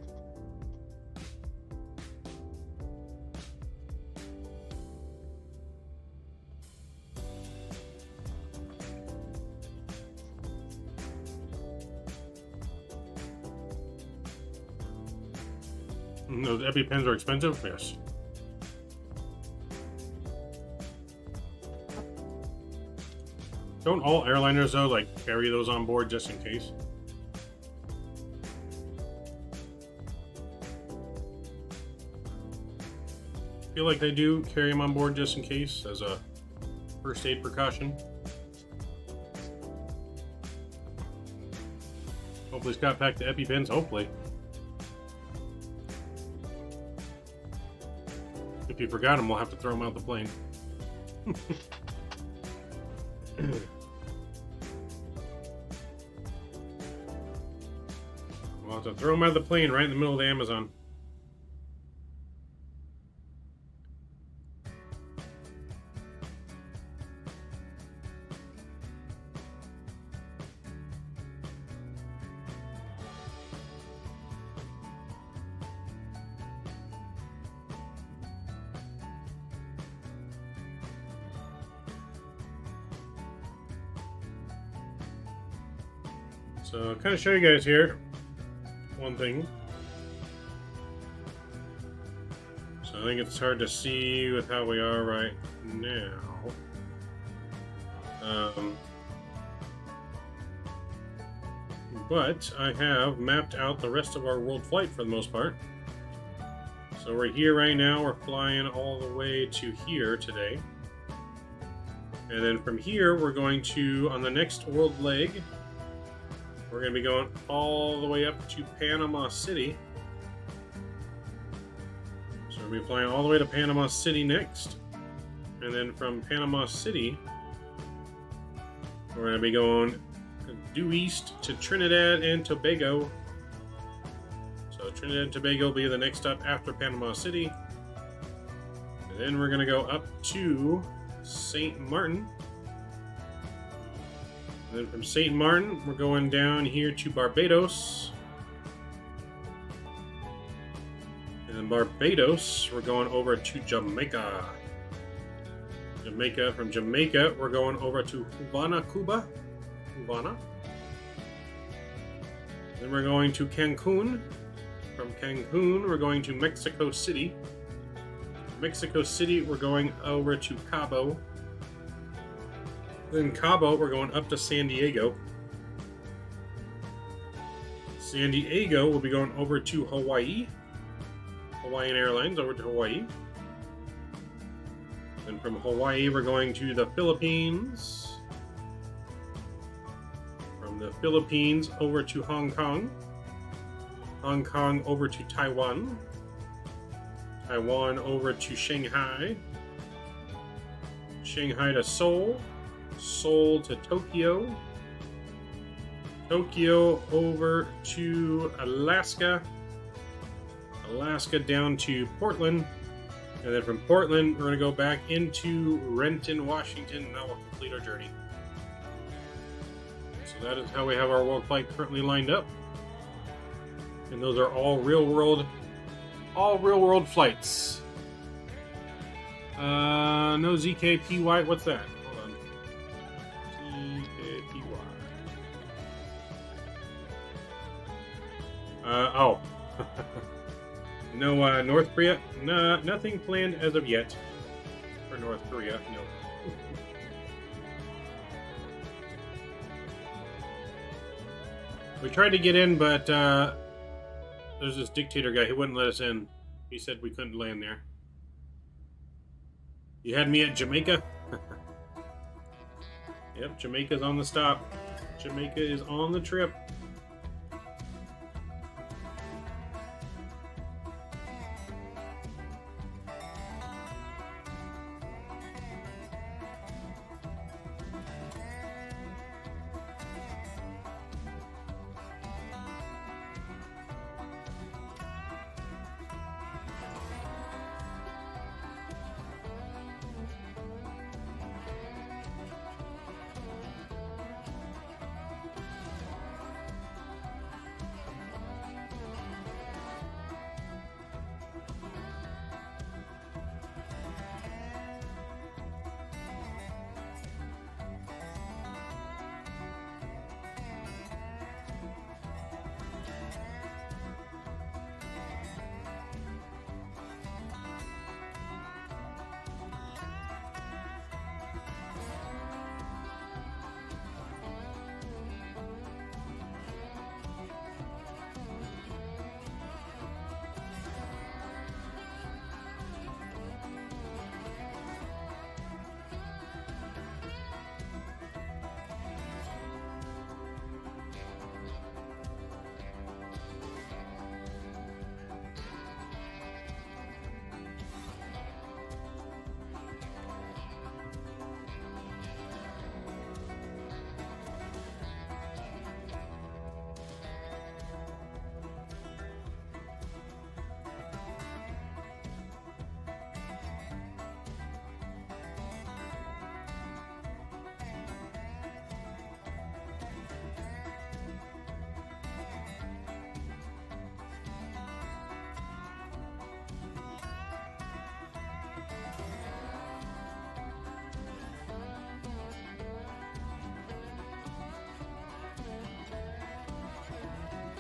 Those EpiPens are expensive? Yes. Don't all airliners, though, like, carry those on board just in case? I feel like they do carry them on board just in case, as a first aid precaution. Hopefully Scott packed the EpiPens, hopefully. If you forgot them, we'll have to throw them out the plane. We'll have to throw them out of the plane right in the middle of the Amazon. So, I'll kind of show you guys here one thing. I think it's hard to see with how we are right now. But I have mapped out the rest of our world flight for the most part. So we're here right now, we're flying all the way to here today. And then from here, we're going to, on the next world leg, we're going to be going all the way up to Panama City. So we'll be flying all the way to Panama City next. And then from Panama City, we're going to be going due east to Trinidad and Tobago. So Trinidad and Tobago will be the next stop after Panama City. And then we're going to go up to St. Martin. And then from St. Martin, we're going down here to Barbados. And then Barbados, we're going over to Jamaica. From Jamaica, we're going over to Havana, Cuba. Havana. Then we're going to Cancun. From Cancun, we're going to Mexico City. Mexico City, we're going over to Cabo. Then Cabo, we're going up to San Diego. San Diego, we'll be going over to Hawaii. Hawaiian Airlines over to Hawaii. Then from Hawaii, we're going to the Philippines. From the Philippines over to Hong Kong. Hong Kong over to Taiwan. Taiwan over to Shanghai. Shanghai to Seoul. Seoul to Tokyo. Tokyo over to Alaska. Alaska down to Portland. And then from Portland, we're going to go back into Renton, Washington, and that will complete our journey. So that is how we have our world flight currently lined up. And those are all real world flights. No ZKPY. What's that? Hold on. ZKPY. Oh. No, North Korea? Nah, nothing planned as of yet for North Korea, no. We tried to get in, but there's this dictator guy who wouldn't let us in. He said we couldn't land there. You had me at Jamaica? Yep, Jamaica's on the stop. Jamaica is on the trip.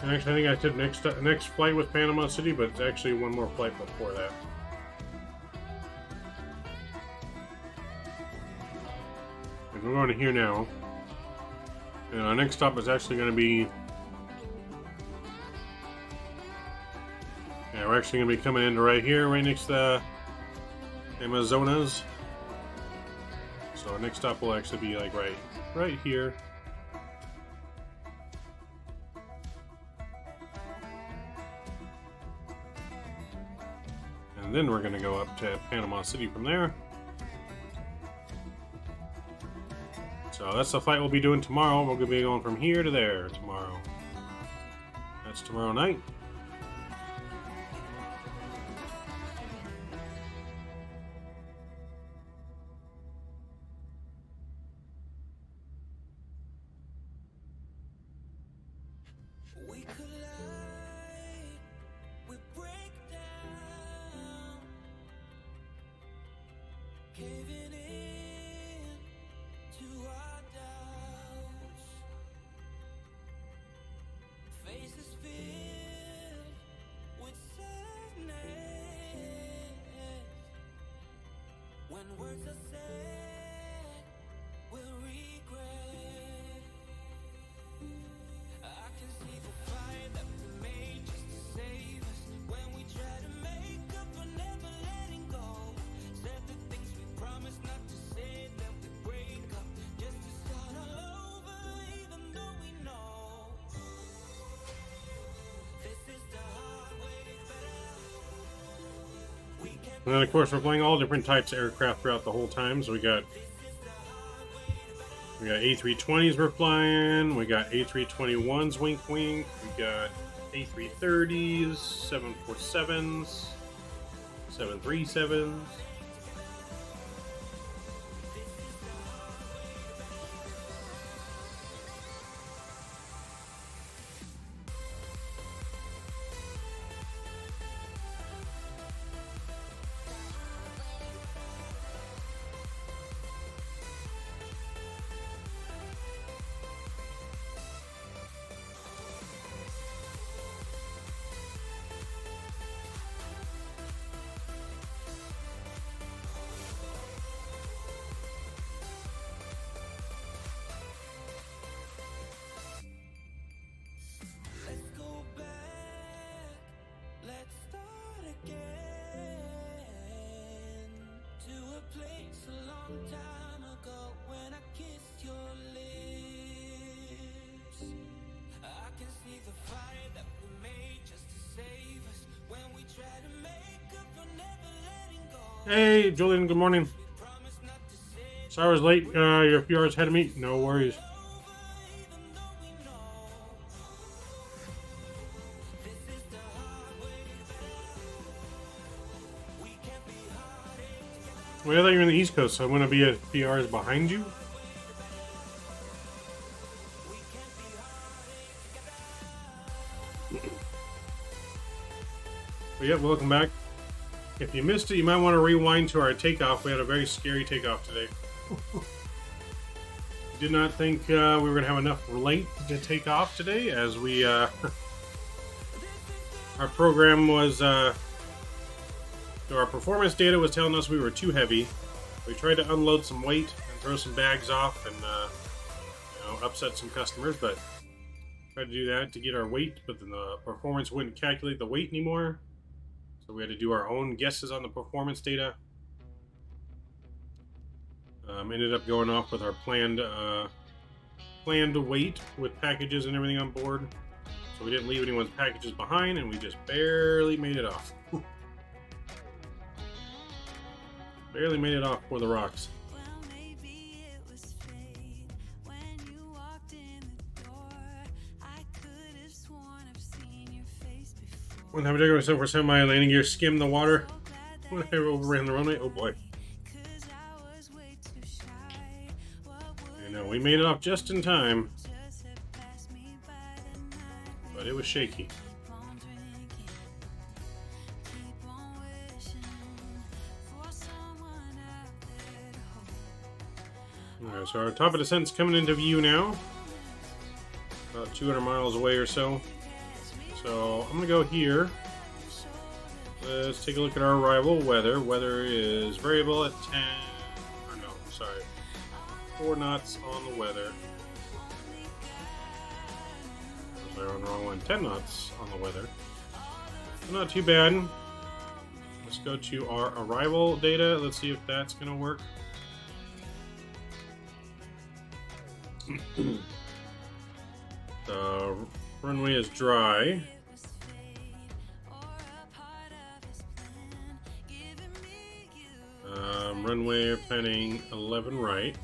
Actually, I think I said next flight was Panama City, but it's actually one more flight before that. we're going to here now. And our next stop is actually going to be... Yeah, we're actually going to be coming into right here, right next to the Amazonas. So our next stop will actually be like right here. And then we're going to go up to Panama City from there. So that's the flight we'll be doing tomorrow. We're going to be going from here to there tomorrow. That's tomorrow night. When words are said, we'll regret. I can see the fire that we made just to save us. When we try to make up for never letting go. Said the things we promised not to say, then we break up just to start all over, even though we know this is the hard way better. And then, of course, we're flying all different types of aircraft throughout the whole time. So we got A320s we're flying. We got A321s, wink wink. We got A330s, 747s, 737s. Time ago when I kissed your lips, I can see the fire that we made just to save us. When we try to make up for never letting go. Hey, Julian, good morning. Sorry I was late. You're a few hours ahead of me. No worries. Well, I thought you were in the East Coast, so I'm going to be a few hours behind you. But yeah, welcome back. If you missed it, you might want to rewind to our takeoff. We had a very scary takeoff today. Did not think we were going to have enough light to take off today, as we our program was so our performance data was telling us we were too heavy. We tried to unload some weight and throw some bags off and upset some customers, but tried to do that to get our weight, but then the performance wouldn't calculate the weight anymore. So we had to do our own guesses on the performance data. Ended up going off with our planned weight with packages and everything on board. So we didn't leave anyone's packages behind, and we just barely made it off. Barely made it off for the rocks. One time I took myself for semi landing gear skimmed the water when I overran the runway. Oh boy. I know, we made it off just in time, but it was shaky. Alright, so our top of descent's coming into view now. About 200 miles away or so. So I'm going to go here. Let's take a look at our arrival weather. Weather is variable at 10... Or no, sorry. 4 knots on the weather. Sorry, on the wrong one. 10 knots on the weather. Not too bad. Let's go to our arrival data. Let's see if that's going to work. The runway is dry. Runway planning 11 right.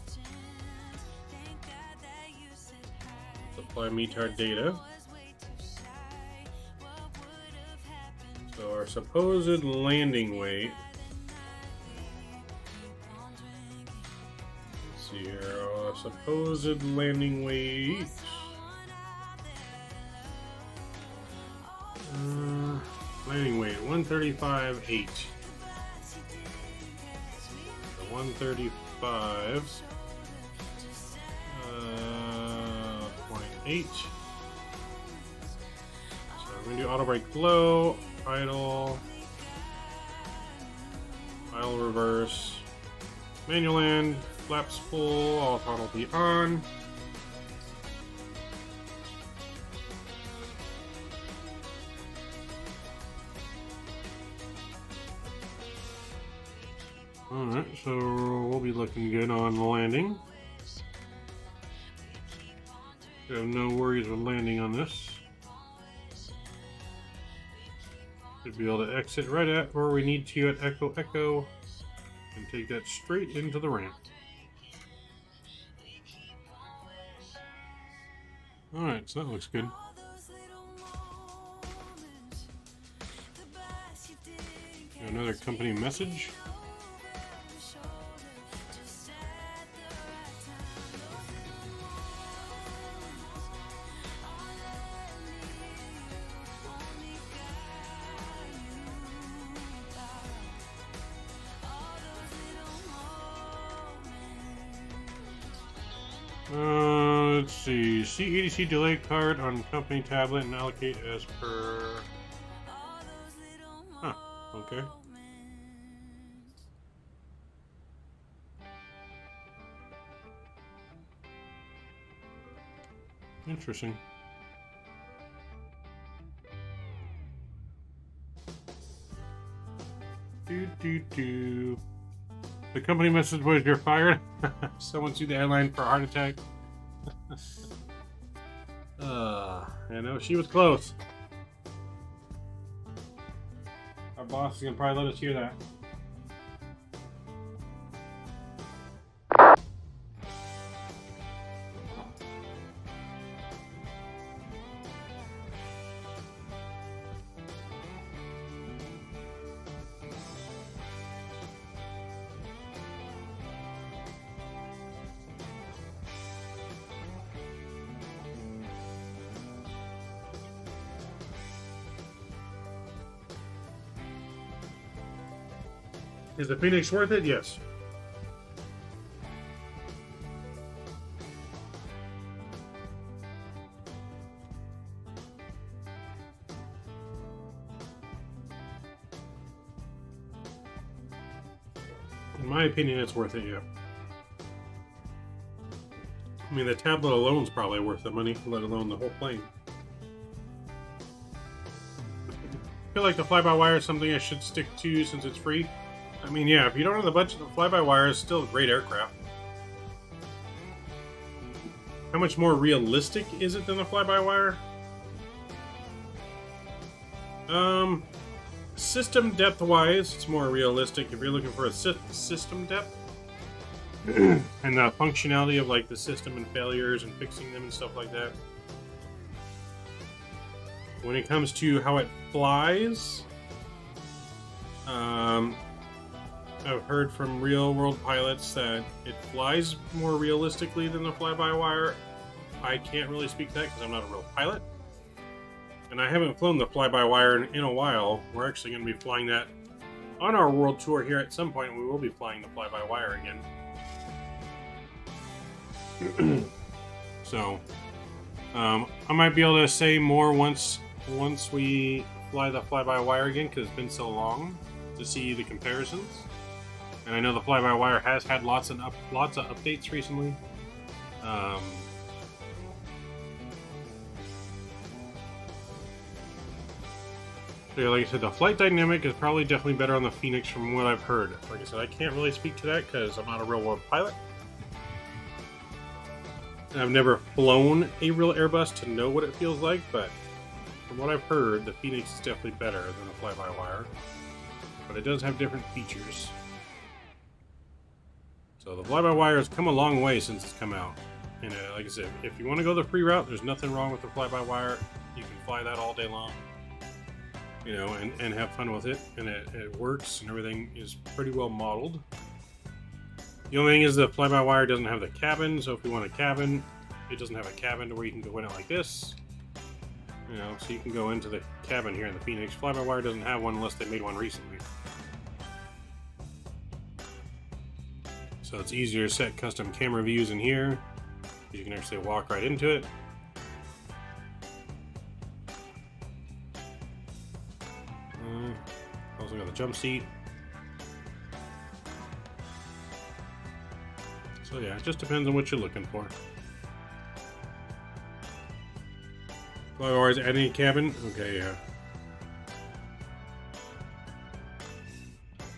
Apply METAR data. So our supposed landing weight. Let's see here. Our supposed landing weight. Landing weight 135.8. 135.8. So we're going to do auto brake low, idle reverse, manual land, flaps full, all throttle be on. Alright, so we'll be looking good on the landing. We have no worries with landing on this. Should be able to exit right at where we need to at Echo Echo and take that straight into the ramp. Alright, so that looks good. Another company message. Let's see. C80C delay card on company tablet and allocate as per. Huh. Okay. Interesting. The company message was you're fired. Someone sued the airline for a heart attack. I know she was close. Our boss is gonna probably let us hear that. Is the Fenix worth it? Yes. In my opinion, it's worth it, yeah. I mean, the tablet alone is probably worth the money, let alone the whole plane. I feel like the fly-by-wire is something I should stick to since it's free. I mean, yeah, if you don't have the budget, the fly-by-wire is still a great aircraft. How much more realistic is it than the fly-by-wire? System depth-wise, it's more realistic if you're looking for a system depth. And the functionality of, like, the system and failures and fixing them and stuff like that. When it comes to how it flies, I've heard from real-world pilots that it flies more realistically than the fly-by-wire. I can't really speak to that because I'm not a real pilot. And I haven't flown the fly-by-wire in a while. We're actually going to be flying that on our world tour here at some point. We will be flying the fly-by-wire again. So, I might be able to say more once we fly the fly-by-wire again because it's been so long to see the comparisons. And I know the fly-by-wire has had lots of updates recently. So yeah, like I said, the flight dynamic is probably definitely better on the Fenix from what I've heard. Like I said, I can't really speak to that because I'm not a real-world pilot. And I've never flown a real Airbus to know what it feels like, but from what I've heard, the Fenix is definitely better than the fly-by-wire. But it does have different features. So the fly-by-wire has come a long way since it's come out. And like I said, if you want to go the free route, there's nothing wrong with the fly-by-wire. You can fly that all day long. You know, and have fun with it, and it works, and everything is pretty well modeled. The only thing is the fly-by-wire doesn't have the cabin, so if you want a cabin, it doesn't have a cabin to where you can go in it like this. You know, so you can go into the cabin here in the Fenix. Fly-by-wire doesn't have one unless they made one recently. So it's easier to set custom camera views in here. You can actually walk right into it. Also got the jump seat. So yeah, it just depends on what you're looking for. Fly-by-wires adding a cabin? Okay, yeah.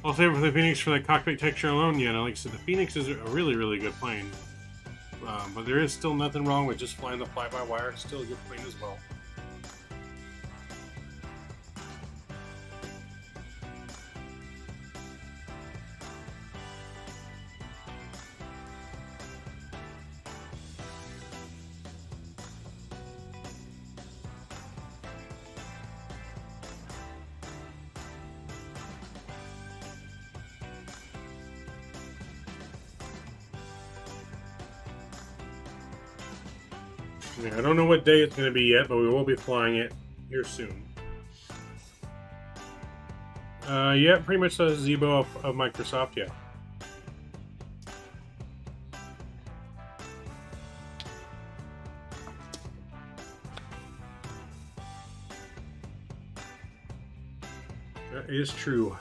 I'll say for the Fenix for the cockpit texture alone, yeah, like I said, the Fenix is a really, really good plane. But there is still nothing wrong with just flying the fly-by-wire. It's still a good plane as well. Yeah, I don't know what day it's going to be yet, but we will be flying it here soon. Yeah, pretty much the Zebo of Microsoft, yeah. That is true.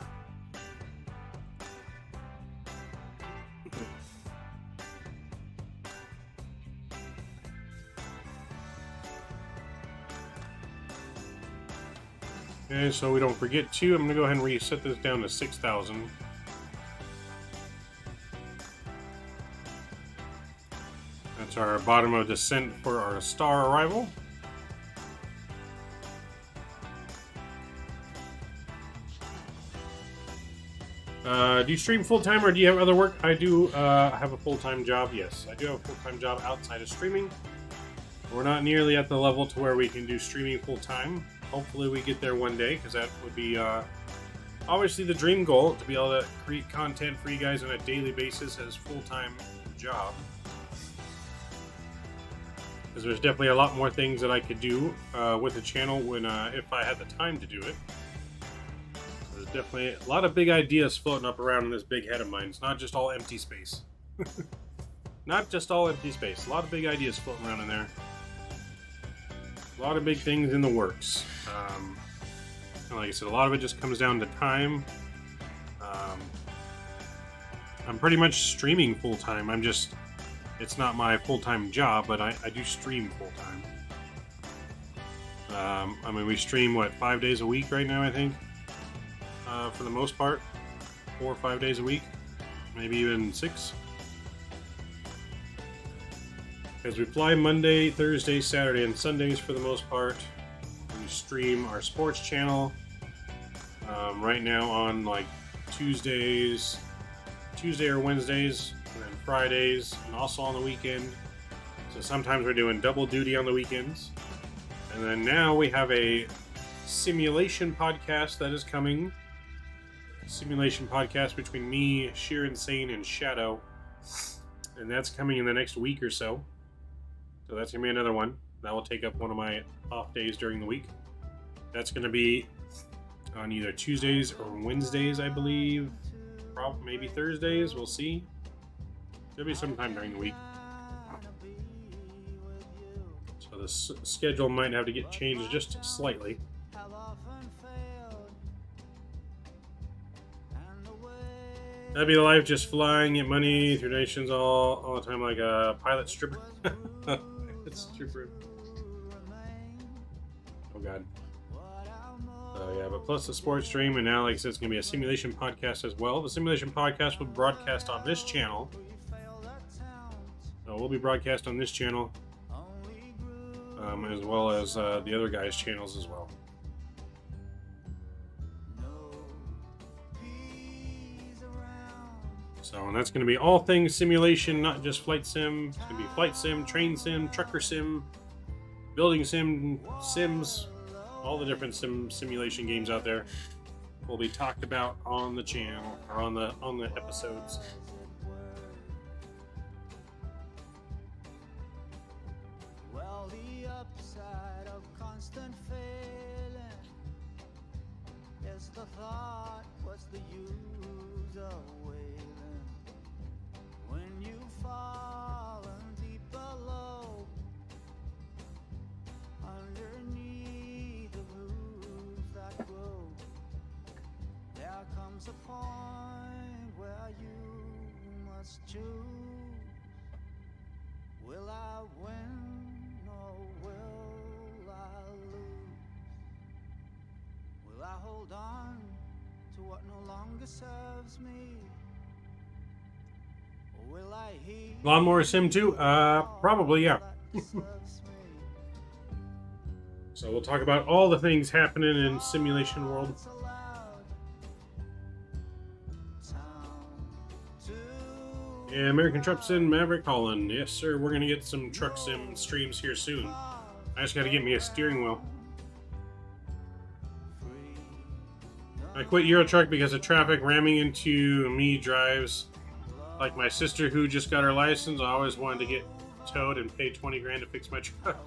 Okay, so we don't forget to, I'm going to go ahead and reset this down to 6,000. That's our bottom of descent for our star arrival. Do you stream full-time or do you have other work? I do have a full-time job, yes. I do have a full-time job outside of streaming. We're not nearly at the level to where we can do streaming full-time. Hopefully we get there one day, because that would be obviously the dream goal, to be able to create content for you guys on a daily basis as full-time job. Because there's definitely a lot more things that I could do with the channel when if I had the time to do it. So there's definitely a lot of big ideas floating up around in this big head of mine. It's not just all empty space. Not just all empty space. A lot of big ideas floating around in there. A lot of big things in the works. And like I said, a lot of it just comes down to time. I'm pretty much streaming full-time. It's not my full-time job, but I do stream full-time. I mean, we stream, what, 5 days a week right now, I think? For the most part. 4 or 5 days a week. Maybe even 6. Because we fly Monday, Thursday, Saturday, and Sundays for the most part. We stream our sports channel right now on like Tuesday or Wednesdays, and then Fridays, and also on the weekend. So sometimes we're doing double duty on the weekends. And then now we have a simulation podcast that is coming. Simulation podcast between me, Sheer Insane, and Shadow. And that's coming in the next week or so. So that's going to be another one. That will take up one of my off days during the week. That's going to be on either Tuesdays or Wednesdays, I believe. Probably maybe Thursdays. We'll see. It'll be sometime during the week. So the schedule might have to get changed just slightly. That'd be the life, just flying, get money through donations all the time, like a pilot stripper. It's stripper. Oh god. Yeah, but plus the sports stream, and now, like I said, it's going to be a simulation podcast as well. The simulation podcast will broadcast on this channel. So we'll be broadcast on this channel, as well as the other guys' channels as well. So, and that's going to be all things simulation, not just flight sim. It's going to be flight sim, train sim, trucker sim, building sim, sims, all the different simulation games out there will be talked about on the channel, or on the episodes. Well, the upside of constant failing is the thought, what's the use of wailing when you've fallen deep below, underneath the roots that grow. There comes a point where you must choose. Will I win or will I lose? Will I hold on to what no longer serves me? Or will I heed Lawnmower Sim 2? Probably, yeah. that serves me? So we'll talk about all the things happening in simulation world. It's allowed. Town to Yeah, American Truck Sim, Maverick Holland. Yes, sir. We're gonna get some truck sim streams here soon. I just gotta get me a steering wheel. I quit Euro Truck because of traffic. Ramming into me drives like my sister who just got her license. I always wanted to get towed and pay 20 grand to fix my truck.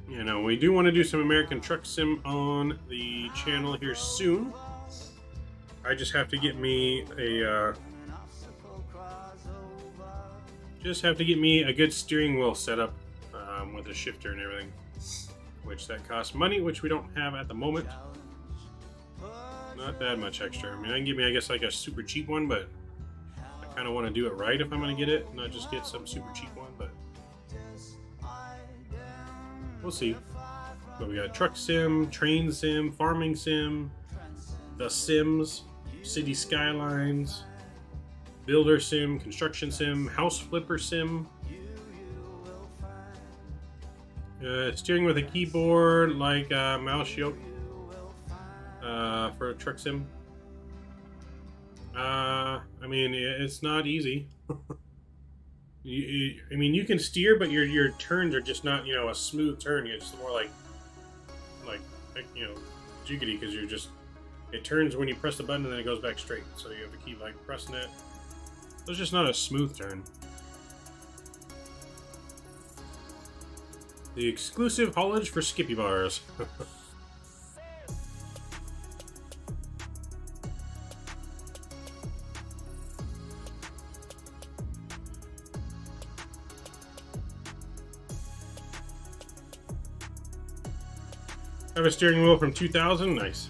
You know, we do want to do some American Truck Sim on the channel here soon. I just have to get me a good steering wheel setup with a shifter and everything, which that costs money, which we don't have at the moment. Not that much extra. I mean, I can give me, I guess, like a super cheap one, but I kind of want to do it right if I'm going to get it, not just get some super cheap one, but we'll see. But we got truck sim, train sim, farming sim, the Sims, city skylines, builder sim, construction sim, house flipper sim, steering with a keyboard like mouse yoke for a truck sim. I mean, it's not easy. I mean, you can steer, but your turns are just not, you know, a smooth turn. It's just more like you know, jiggity, because you're just, it turns when you press the button and then it goes back straight. So you have to keep like pressing it. So it's just not a smooth turn. The exclusive haulage for Skippy bars. I have a steering wheel from 2000. Nice.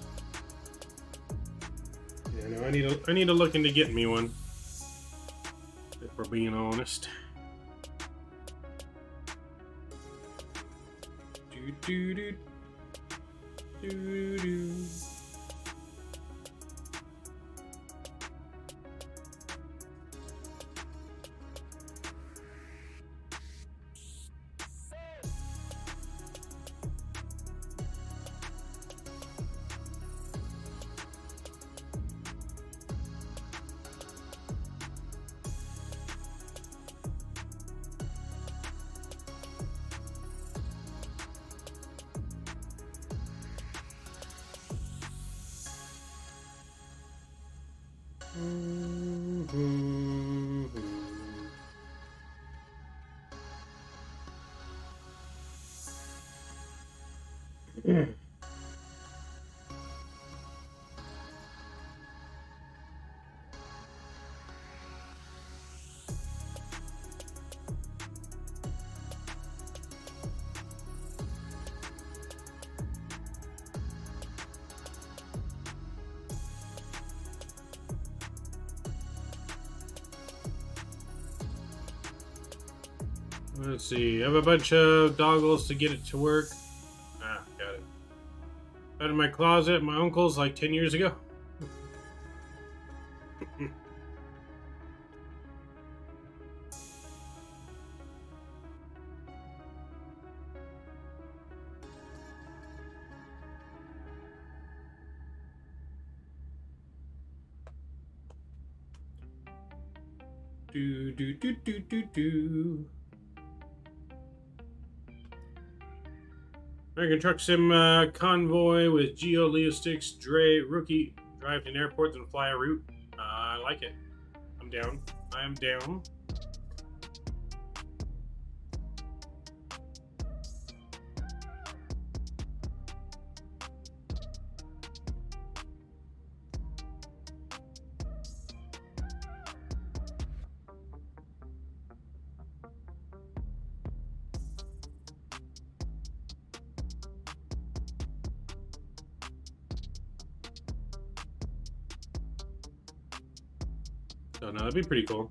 Yeah, no, I need to look into getting me one, if we're being honest. Do do do do do. Let's see. I have a bunch of doggles to get it to work. Ah, got it. Out in my closet at my uncle's like 10 years ago. Do. American Truck Sim convoy with geologistics, rookie, drive to an airport and fly a route. I like it. I'm down. I am down. So no, that'd be pretty cool.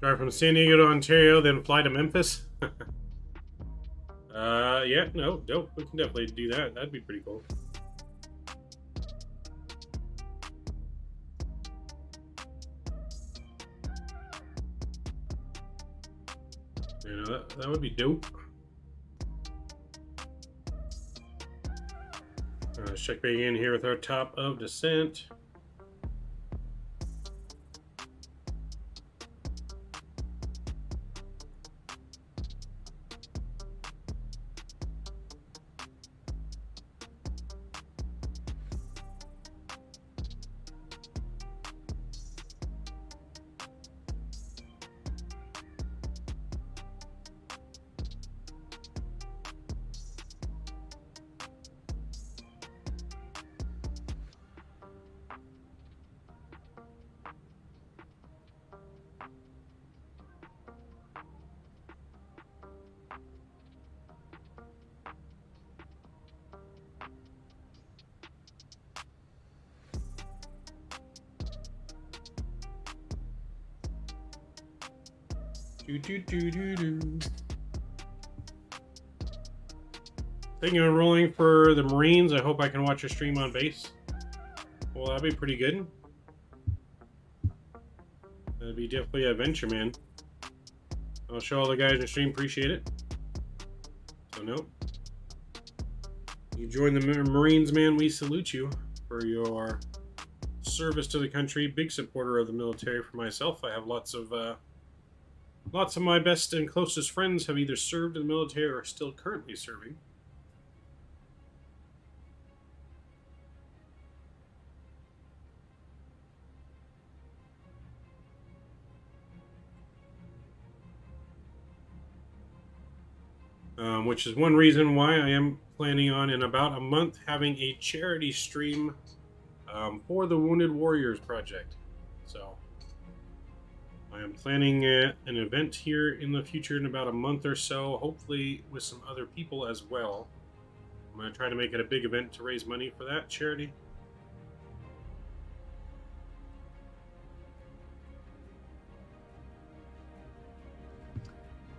Drive from San Diego to Ontario, then fly to Memphis. Yeah, no, dope. We can definitely do that. That'd be pretty cool. You know, that would be dope. Let's check back in here with our top of descent. Thinking of rolling for the Marines. I hope I can watch a stream on base. Well, that'd be pretty good. That'd be definitely a venture, man. I'll show all the guys in the stream. Appreciate it. So, no. You join the Marines, man. We salute you for your service to the country. Big supporter of the military for myself. I have lots of my best and closest friends have either served in the military or are still currently serving. Which is one reason why I am planning on, in about a month, having a charity stream for the Wounded Warriors Project. So I am planning an event here in the future in about a month or so, hopefully with some other people as well. I'm going to try to make it a big event to raise money for that charity.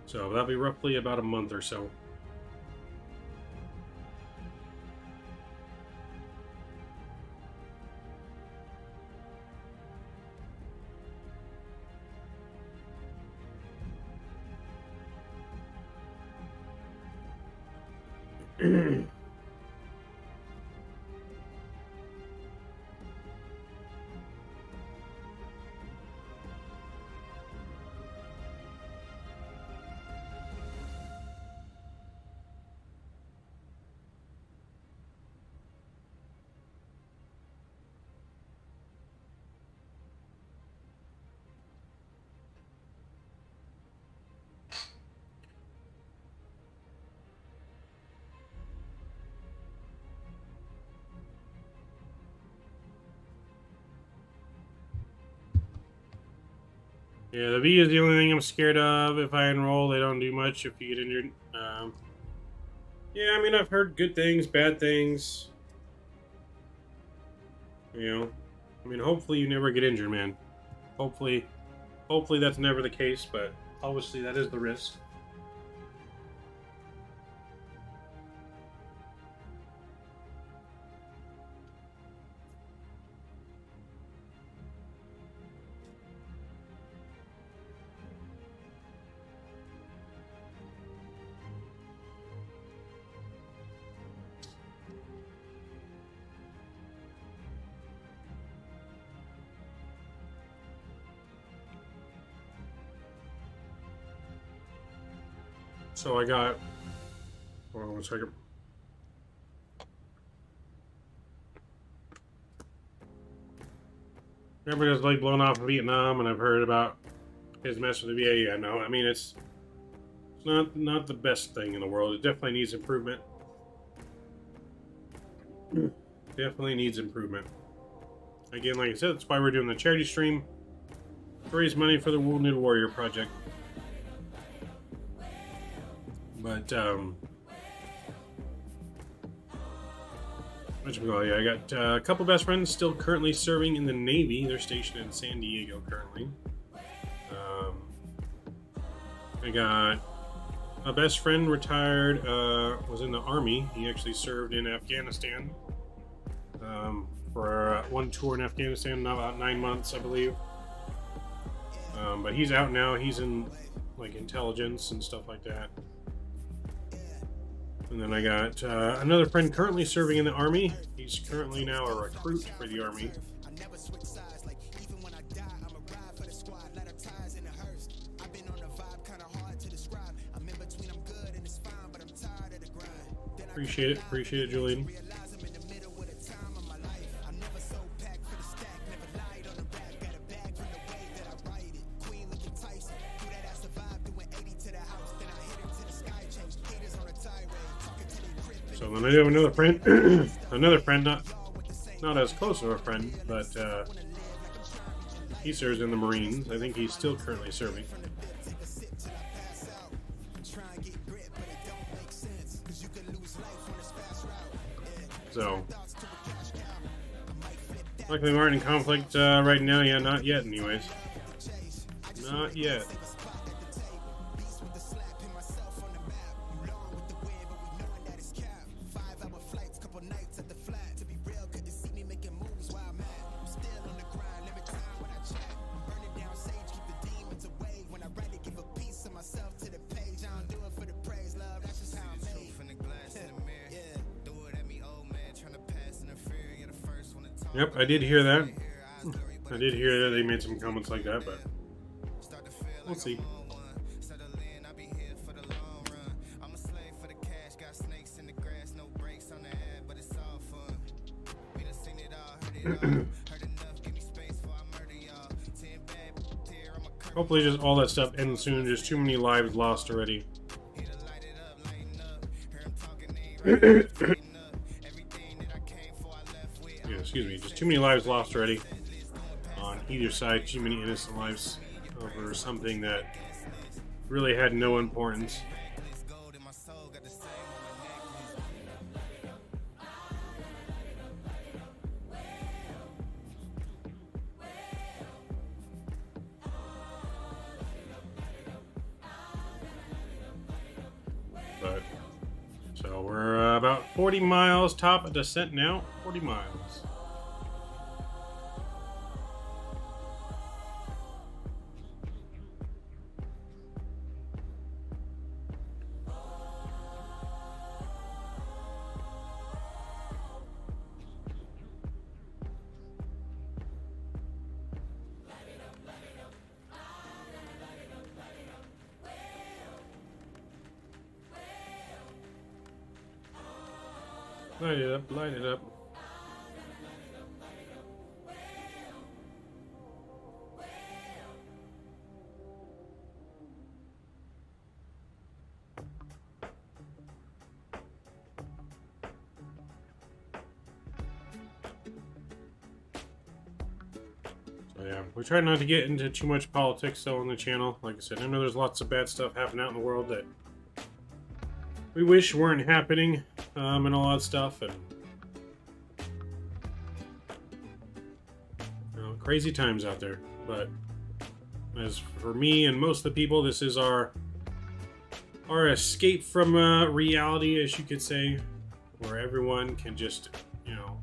So that'll be roughly about a month or so. Yeah, the V is the only thing I'm scared of. If I enroll, they don't do much if you get injured. Yeah, I mean, I've heard good things, bad things. You know, I mean, hopefully you never get injured, man. Hopefully that's never the case, but obviously that is the risk. So I got, hold on one second. Everybody's like blown off of Vietnam, and I've heard about his mess with the VA. Yeah, no, I mean it's not the best thing in the world. It definitely needs improvement. Definitely needs improvement. Again, like I said, that's why we're doing the charity stream to raise money for the Wounded Warrior Project. But yeah, I got a couple best friends still currently serving in the Navy. They're stationed in San Diego currently. I got a best friend retired, was in the Army. He actually served in Afghanistan for one tour in Afghanistan, about 9 months, I believe. But he's out now. He's in like intelligence and stuff like that. And then I got another friend currently serving in the Army. He's currently now a recruit for the Army. Appreciate it, Julian. So then I do have another friend, another friend, not as close of a friend, but he serves in the Marines. I think he's still currently serving. So, luckily we aren't in conflict right now. Yeah, not yet anyways. Not yet. Yep, I did hear that. I did hear that they made some comments like that, but we'll see. Hopefully just all that stuff ends soon. Just too many lives lost already. Yeah, excuse me. Just too many lives lost already on either side. Too many innocent lives over something that really had no importance. But so we're about 40 miles top of descent now. 40 miles. Light it up, light it up. So Yeah, we try not to get into too much politics though on the channel. Like I said, I know there's lots of bad stuff happening out in the world that we wish weren't happening, and all that stuff, and you know, crazy times out there. But as for me and most of the people, this is our escape from reality, as you could say, where everyone can just, you know,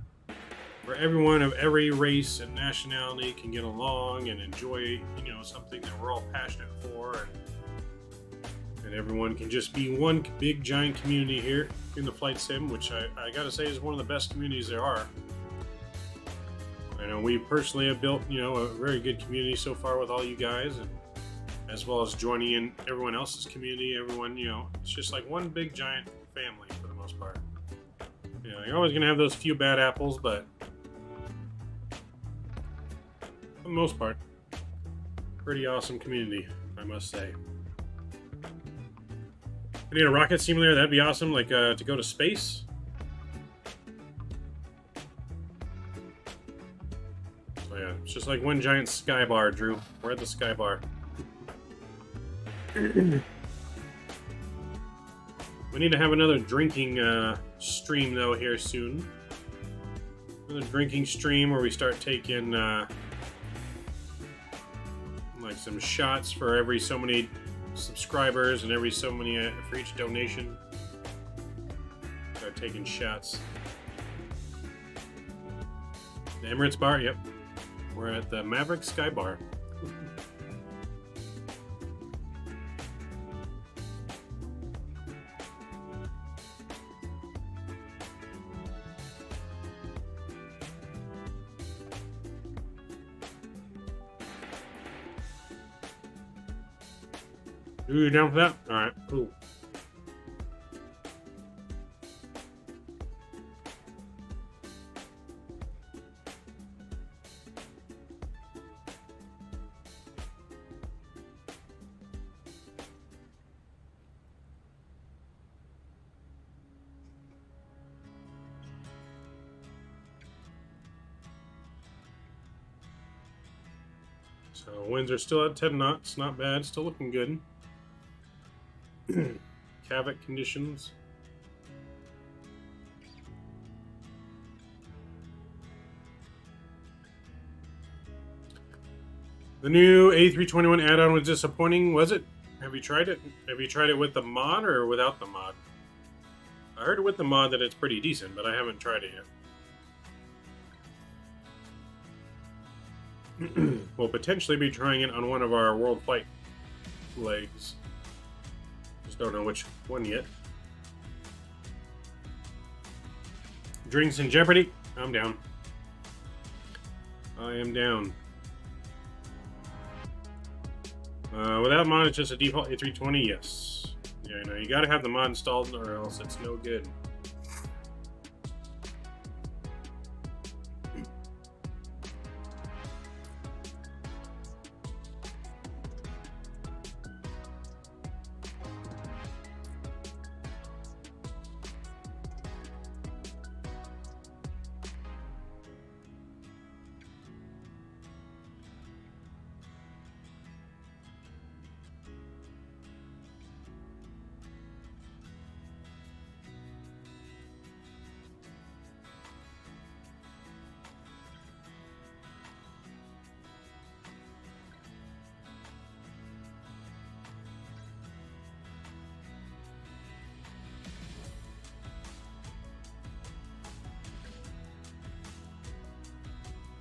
where everyone of every race and nationality can get along and enjoy, you know, something that we're all passionate for, and everyone can just be one big giant community here in the flight sim, which I gotta say is one of the best communities there are. I know we personally have built, you know, a very good community so far with all you guys, and as well as joining in everyone else's community. Everyone, you know, it's just like one big giant family for the most part. You know, you're always gonna have those few bad apples, but for the most part, pretty awesome community, I must say. We need a rocket simulator, that'd be awesome, like to go to space. So yeah, it's just like one giant sky bar, Drew. We're at the sky bar. We need to have another drinking stream though here soon. Another drinking stream where we start taking like some shots for every so many subscribers and every so many for each donation. Start taking shots. The Emirates Bar, yep. We're at the Maverick Sky Bar. You down for that? Alright, cool. So winds are still at 10 knots, not bad, still looking good. Havoc conditions. The new A321 add-on was disappointing, was it? Have you tried it? Have you tried it with the mod or without the mod? I heard with the mod that it's pretty decent, but I haven't tried it yet. We'll potentially be trying it on one of our world flight legs. Just don't know which one yet. Drinks in jeopardy? I'm down. I am down. Without mod, it's just a default A320. Yes. Yeah, I know. You gotta have the mod installed, or else it's no good.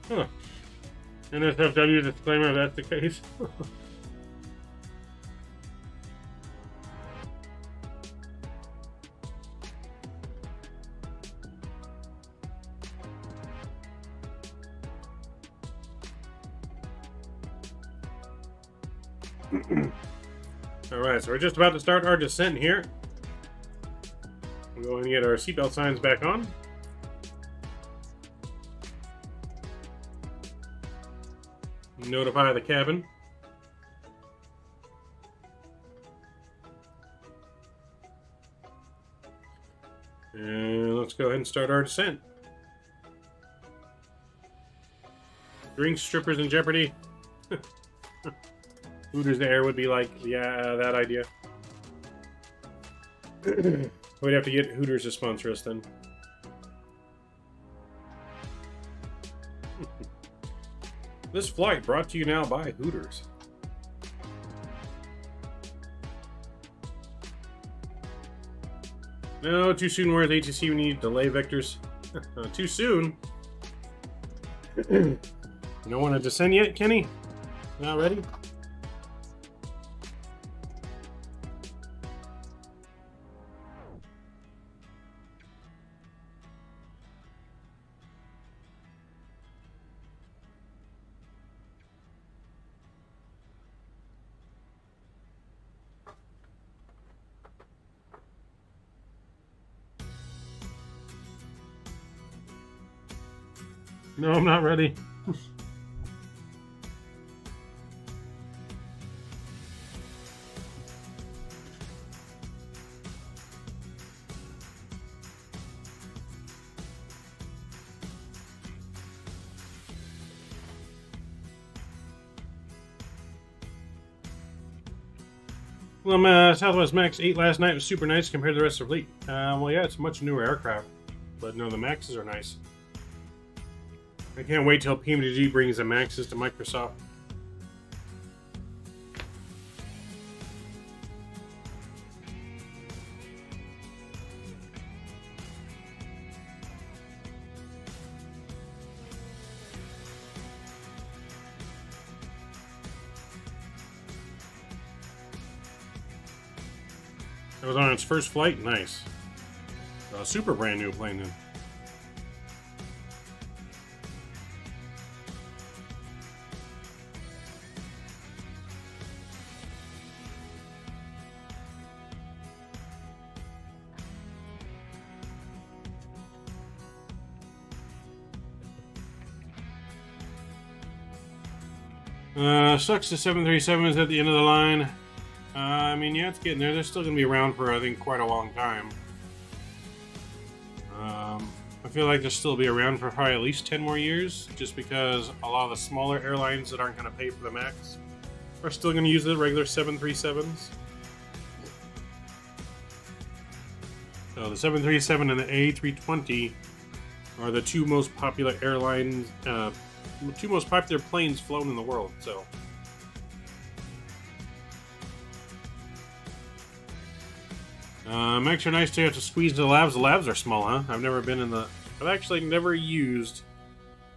Huh. NSFW disclaimer, that's the case. Alright, so we're just about to start our descent here. We'll go ahead and get our seatbelt signs back on. Notify the cabin. And let's go ahead and start our descent. Drink strippers in jeopardy. Hooters Air would be like, yeah, that idea. We'd have to get Hooters to sponsor us then. This flight brought to you now by Hooters. No, too soon. Where's ATC? We need delay vectors. Too soon. You don't want to descend yet, Kenny? Not ready? No, I'm not ready. Well, Southwest Max 8 last night was super nice compared to the rest of the fleet. Well, yeah, it's a much newer aircraft, but no, the Maxes are nice. I can't wait till PMDG brings the Maxes to Microsoft. It was on its first flight. Nice. A super brand new plane then. Sucks the 737 is at the end of the line. I mean, yeah, it's getting there. They're still going to be around for, I think, quite a long time. I feel like they'll still be around for probably at least 10 more years, just because a lot of the smaller airlines that aren't going to pay for the MAX are still going to use the regular 737s. So the 737 and the A320 are the two most popular airlines, two most popular planes flown in the world. So. Max are nice to have to squeeze into the labs. The labs are small, huh? I've actually never used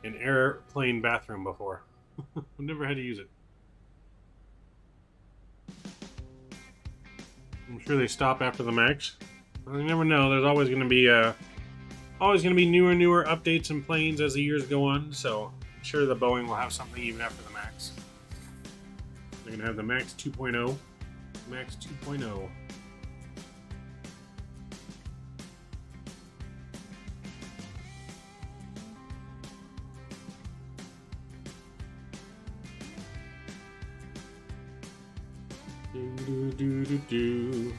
an airplane bathroom before. I've never had to use it. I'm sure they stop after the Max. You never know. There's always going to be newer updates and planes as the years go on. So I'm sure the Boeing will have something even after the Max. They're going to have the Max 2.0. Max 2.0. Do.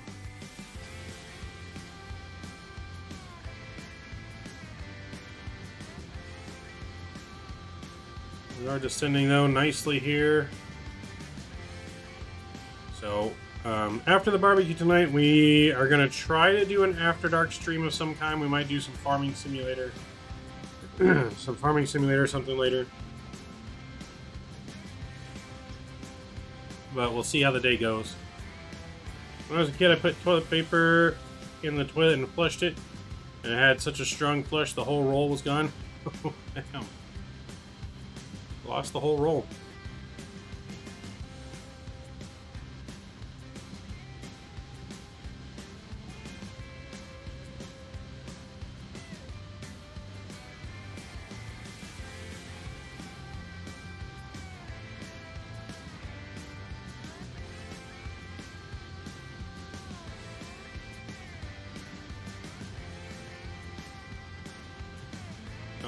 We are descending though nicely here. So after the barbecue tonight, we are going to try to do an after dark stream of some kind. We might do some farming simulator, something later. But we'll see how the day goes. When I was a kid, I put toilet paper in the toilet and flushed it, and it had such a strong flush, the whole roll was gone. Damn. Lost the whole roll.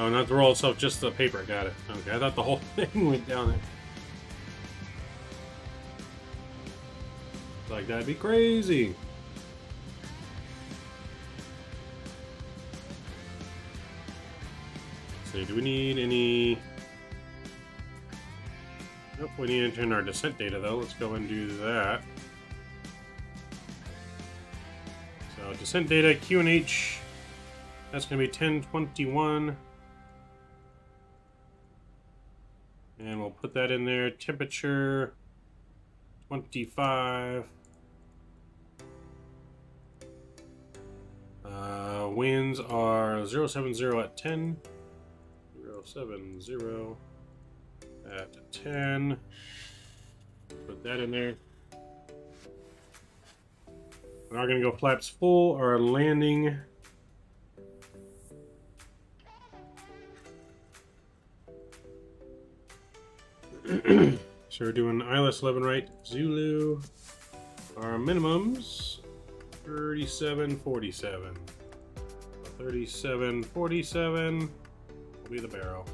Oh, not the roll itself, just the paper. Got it. Okay, I thought the whole thing went down there. Like, that'd be crazy. Let's see, do we need any... Nope, we need to enter in our descent data though. Let's go and do that. So descent data, QNH, that's going to be 1021. And we'll put that in there. Temperature, 25. Winds are 070 at 10. 070 at 10. Put that in there. We are going to go flaps full or landing. So we're doing ILS 11 right, Zulu. Our minimums 3747. 3747 will be the barrel.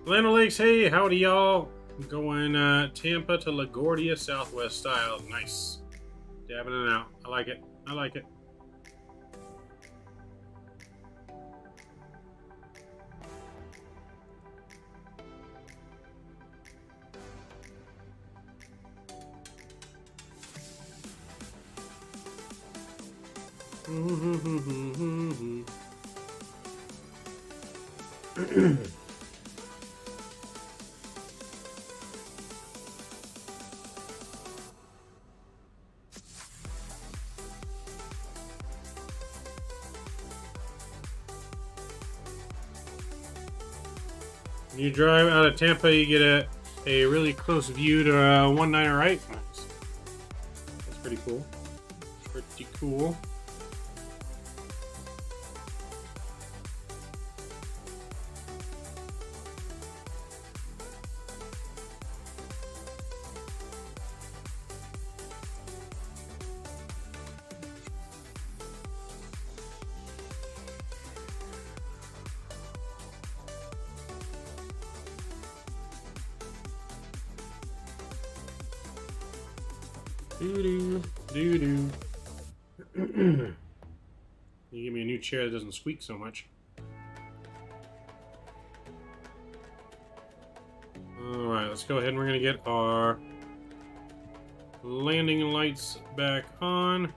Land Lakes, hey, howdy y'all. Going Tampa to LaGuardia, Southwest style. Nice. Dabbing it out. I like it. I like it. When you drive out of Tampa, you get a really close view to 19 right. Nice. That's pretty cool. Pretty cool. Doo-doo, doo-doo. You give me a new chair that doesn't squeak so much. Alright, let's go ahead and we're going to get our landing lights back on.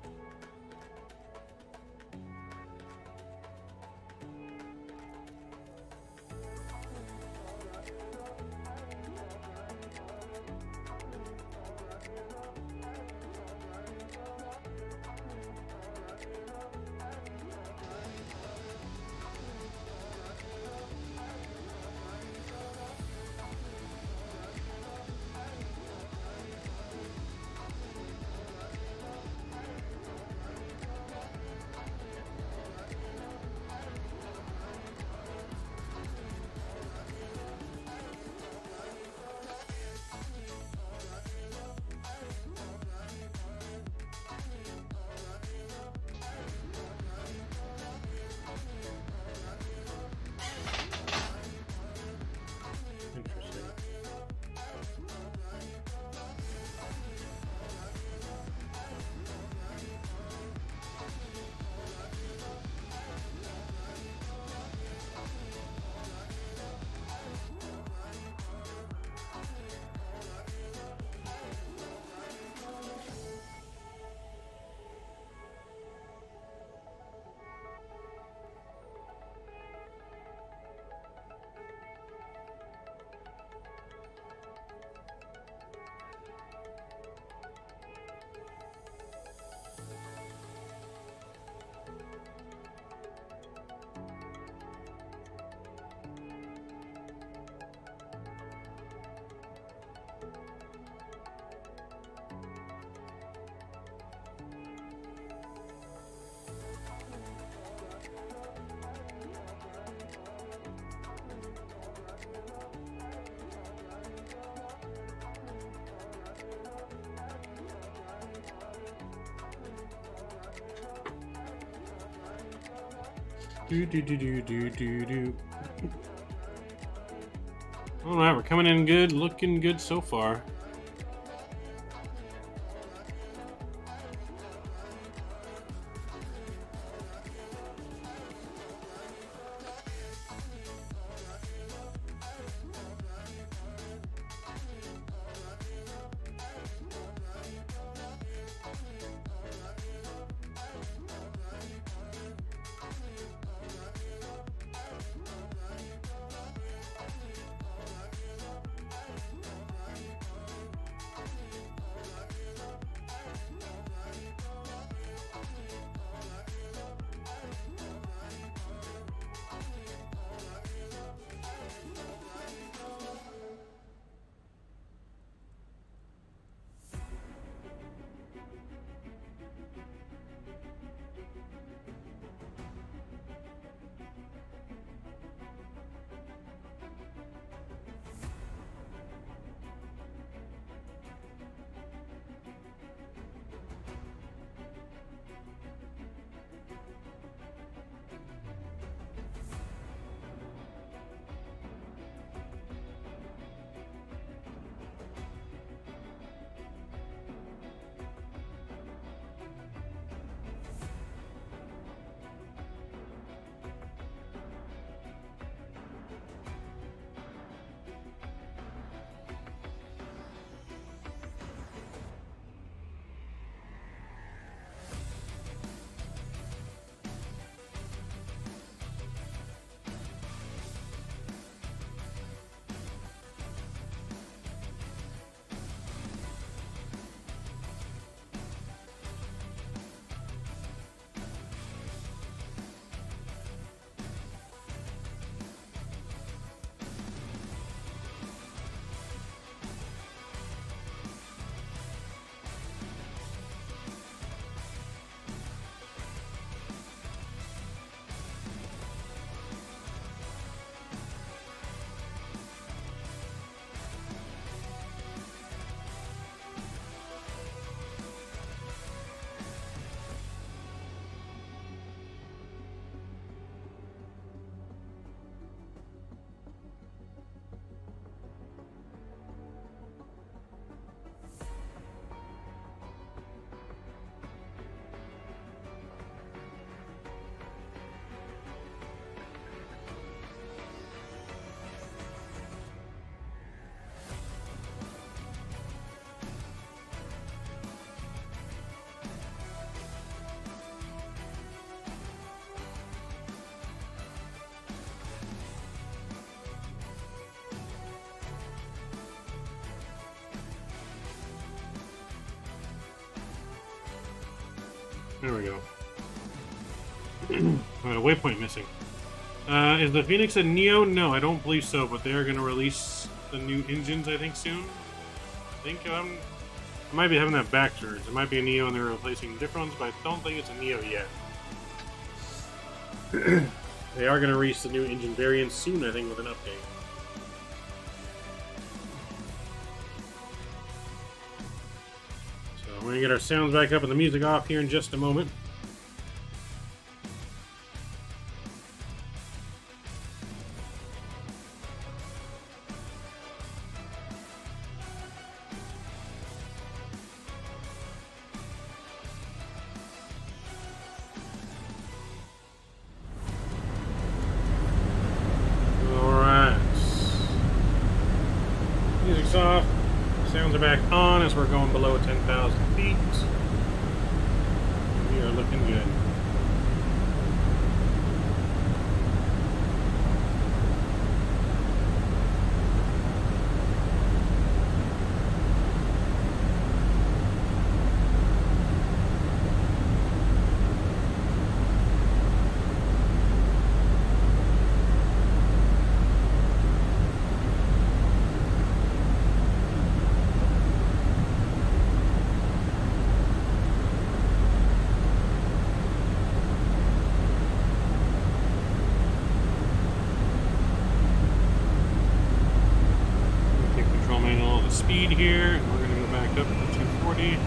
All right, we're coming in good, looking good so far. There we go. Alright, a waypoint missing. Is the Fenix a Neo? No, I don't believe so, but they are going to release the new engines, I think, soon. I think I might be having that backwards. It might be a Neo and they're replacing different ones, but I don't think it's a Neo yet. They are going to release the new engine variants soon, I think, with an update. So we're going to get our sounds back up and the music off here in just a moment. Music's off, sounds are back on as we're going below 10,000 feet. We are looking good. Speed here, and we're going to go back up to 240.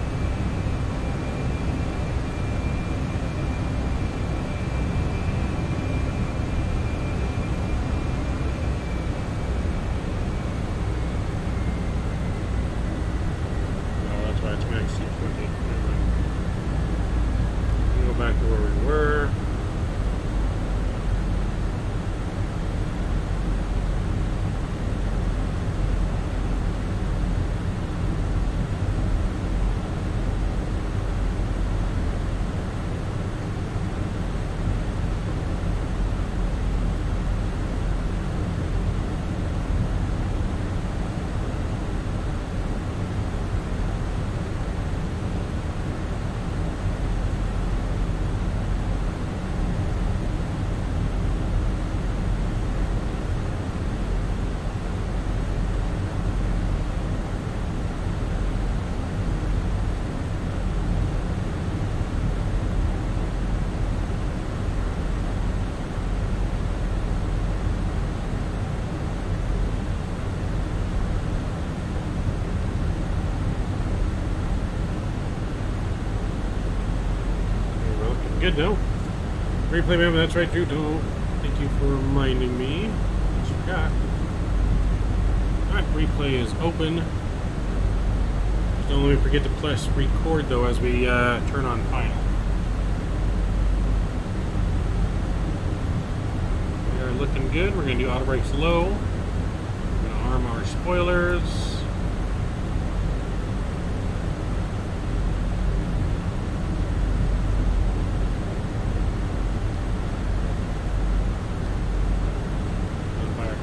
good, no? Replay member, that's right, Drew. Don't. Thank you for reminding me. I forgot. Alright, replay is open. Just don't let me forget to press record, though, as we turn on final. We are looking good. We're going to do auto brakes low. We're going to arm our spoilers.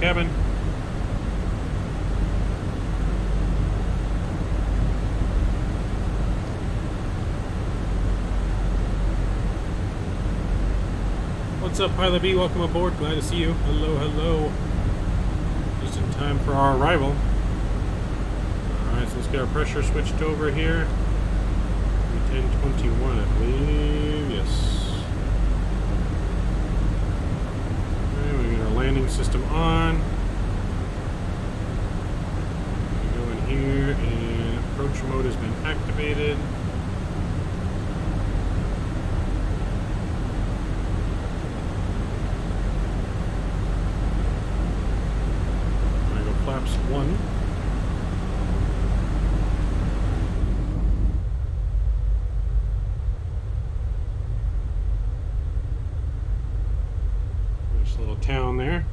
Cabin. What's up, Pilot B? Welcome aboard. Glad to see you. Hello, hello. Just in time for our arrival. Alright, so let's get our pressure switched over here. 1021, I believe. Yes. Landing system on. We go in here and approach mode has been activated. I'm going to go flaps 1. Little town there.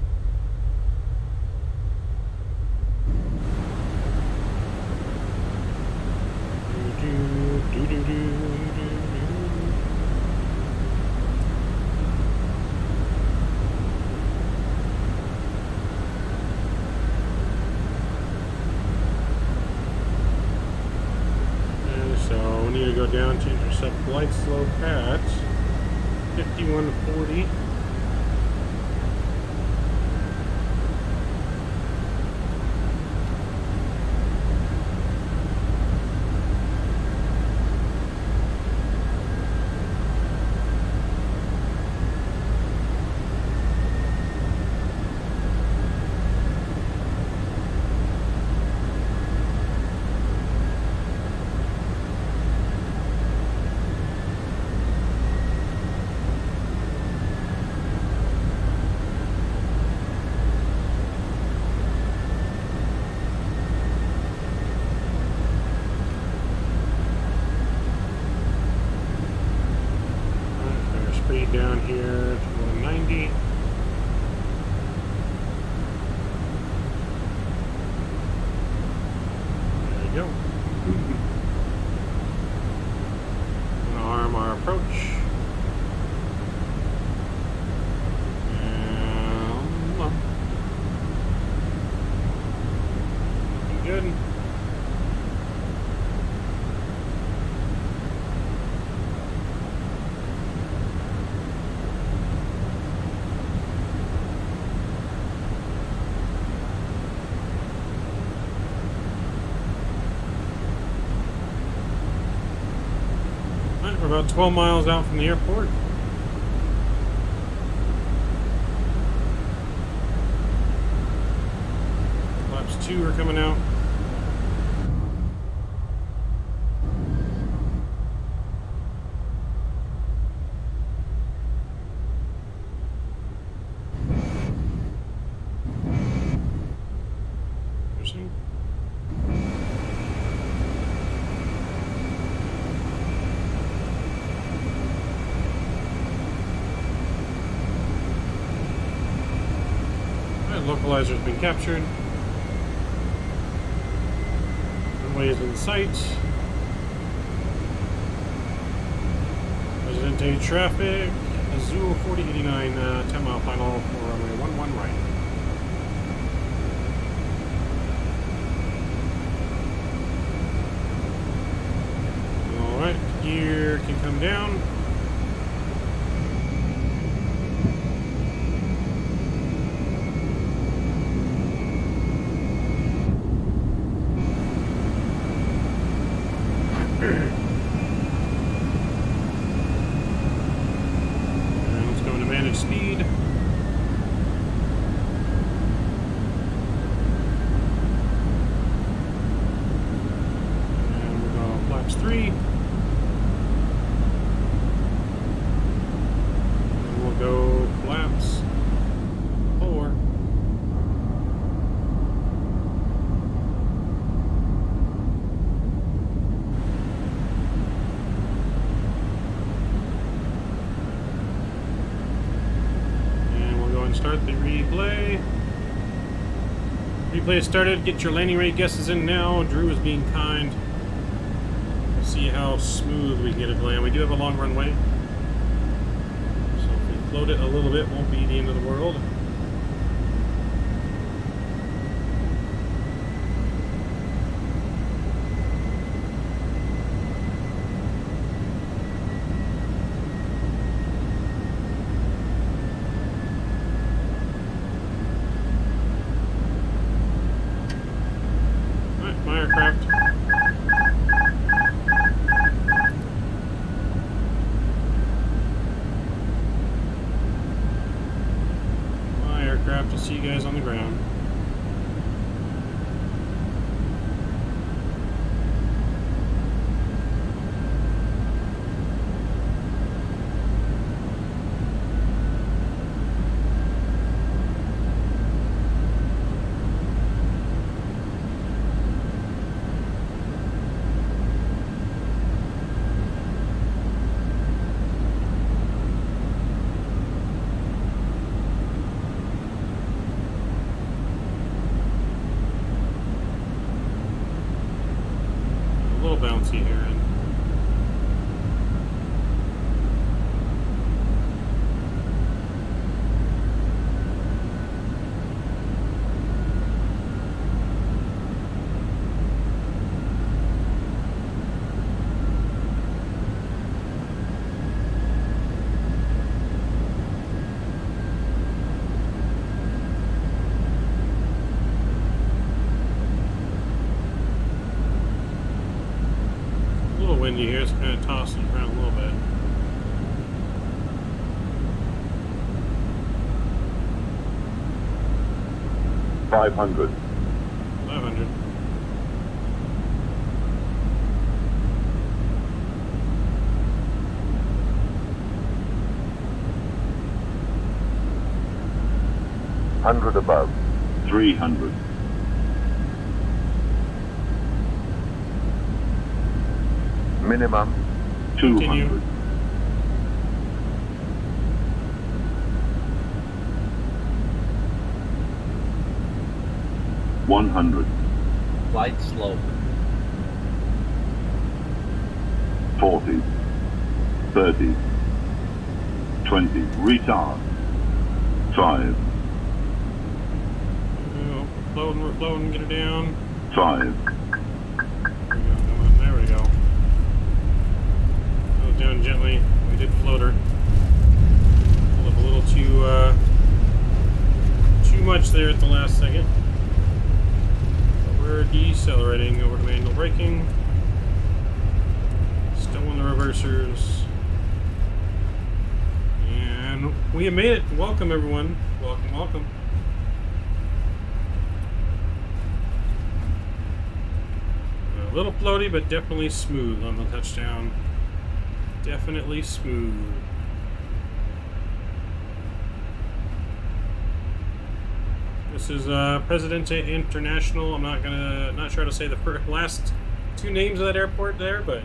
So we need to go down to intercept flight slope at 5140. Down here to 190. There we go. Gonna arm our approach. And looking good. We're about 12 miles out from the airport. Flaps 2 are coming out. Interesting. Localizer has been captured. Runway is in sight. Presidente traffic. Azul 4089, 10 mile final for runway 11 right. Alright, gear can come down. Speed. And we'll go flaps 3. Replay started. Get your landing rate guesses in now. Drew is being kind. We'll see how smooth we can get it to land. We do have a long runway. So if we float it a little bit, won't be the end of the world. To see you guys on the ground. Bouncy here. And 500. 500. Hundred above. 300. Minimum 200. Continue. $100. Flight slope. 40. 30. 20. Retard. 5. We're floating, get it down. 5. There we go. Go down gently. We did float her. Pulled up a little too much there at the last second. But we're decelerating over to manual braking. Still on the reversers. And we have made it. Welcome everyone. Welcome, welcome. A little floaty, but definitely smooth on the touchdown. Definitely smooth. This is Presidente International. I'm not sure how to say the last two names of that airport there, but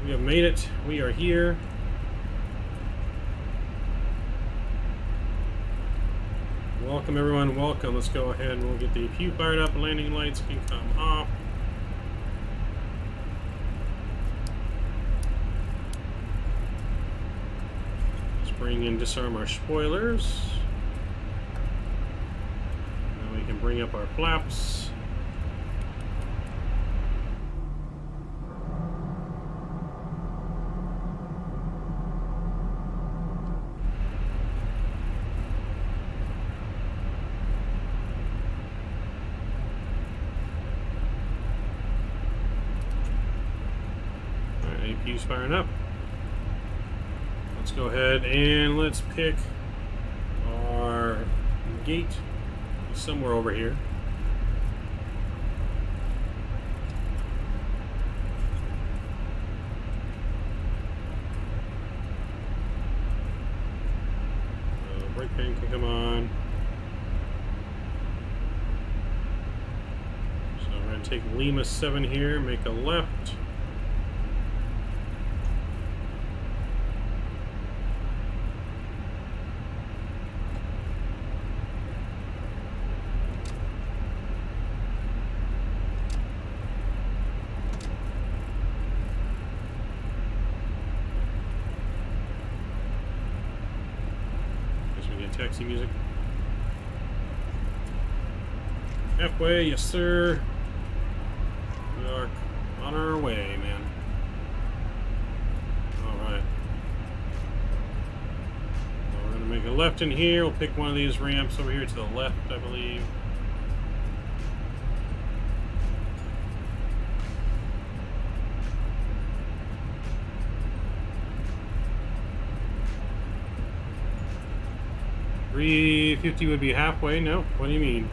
we have made it. We are here. Welcome everyone, welcome. Let's go ahead and we'll get the pew fired up. Landing lights can come off. Let's bring in, disarm our spoilers. Now we can bring up our flaps. APU's firing up. Let's go ahead and let's pick our gate somewhere over here. Brake pan can come on. So we're going to take Lima 7 here, make a left. taxi music. Halfway, yes sir. We are on our way, man. Alright. So we're gonna make a left in here. We'll pick one of these ramps over here to the left, I believe. $350 would be halfway. No, what do you mean?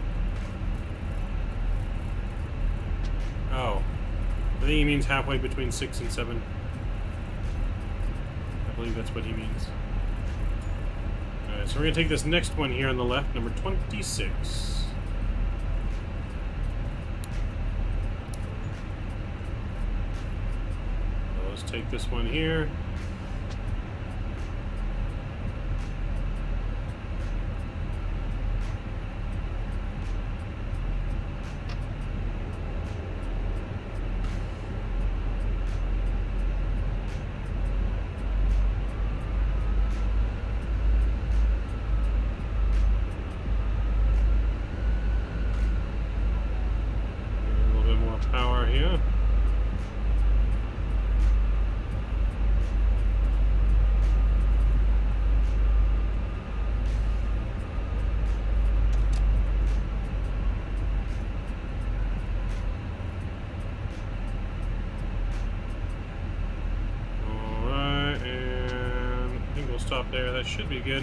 Oh, I think he means halfway between 6 and 7. I believe that's what he means. Alright, so we're going to take this next one here on the left, number 26. So let's take this one here. Power here. Alright, and I think we'll stop there. That should be good.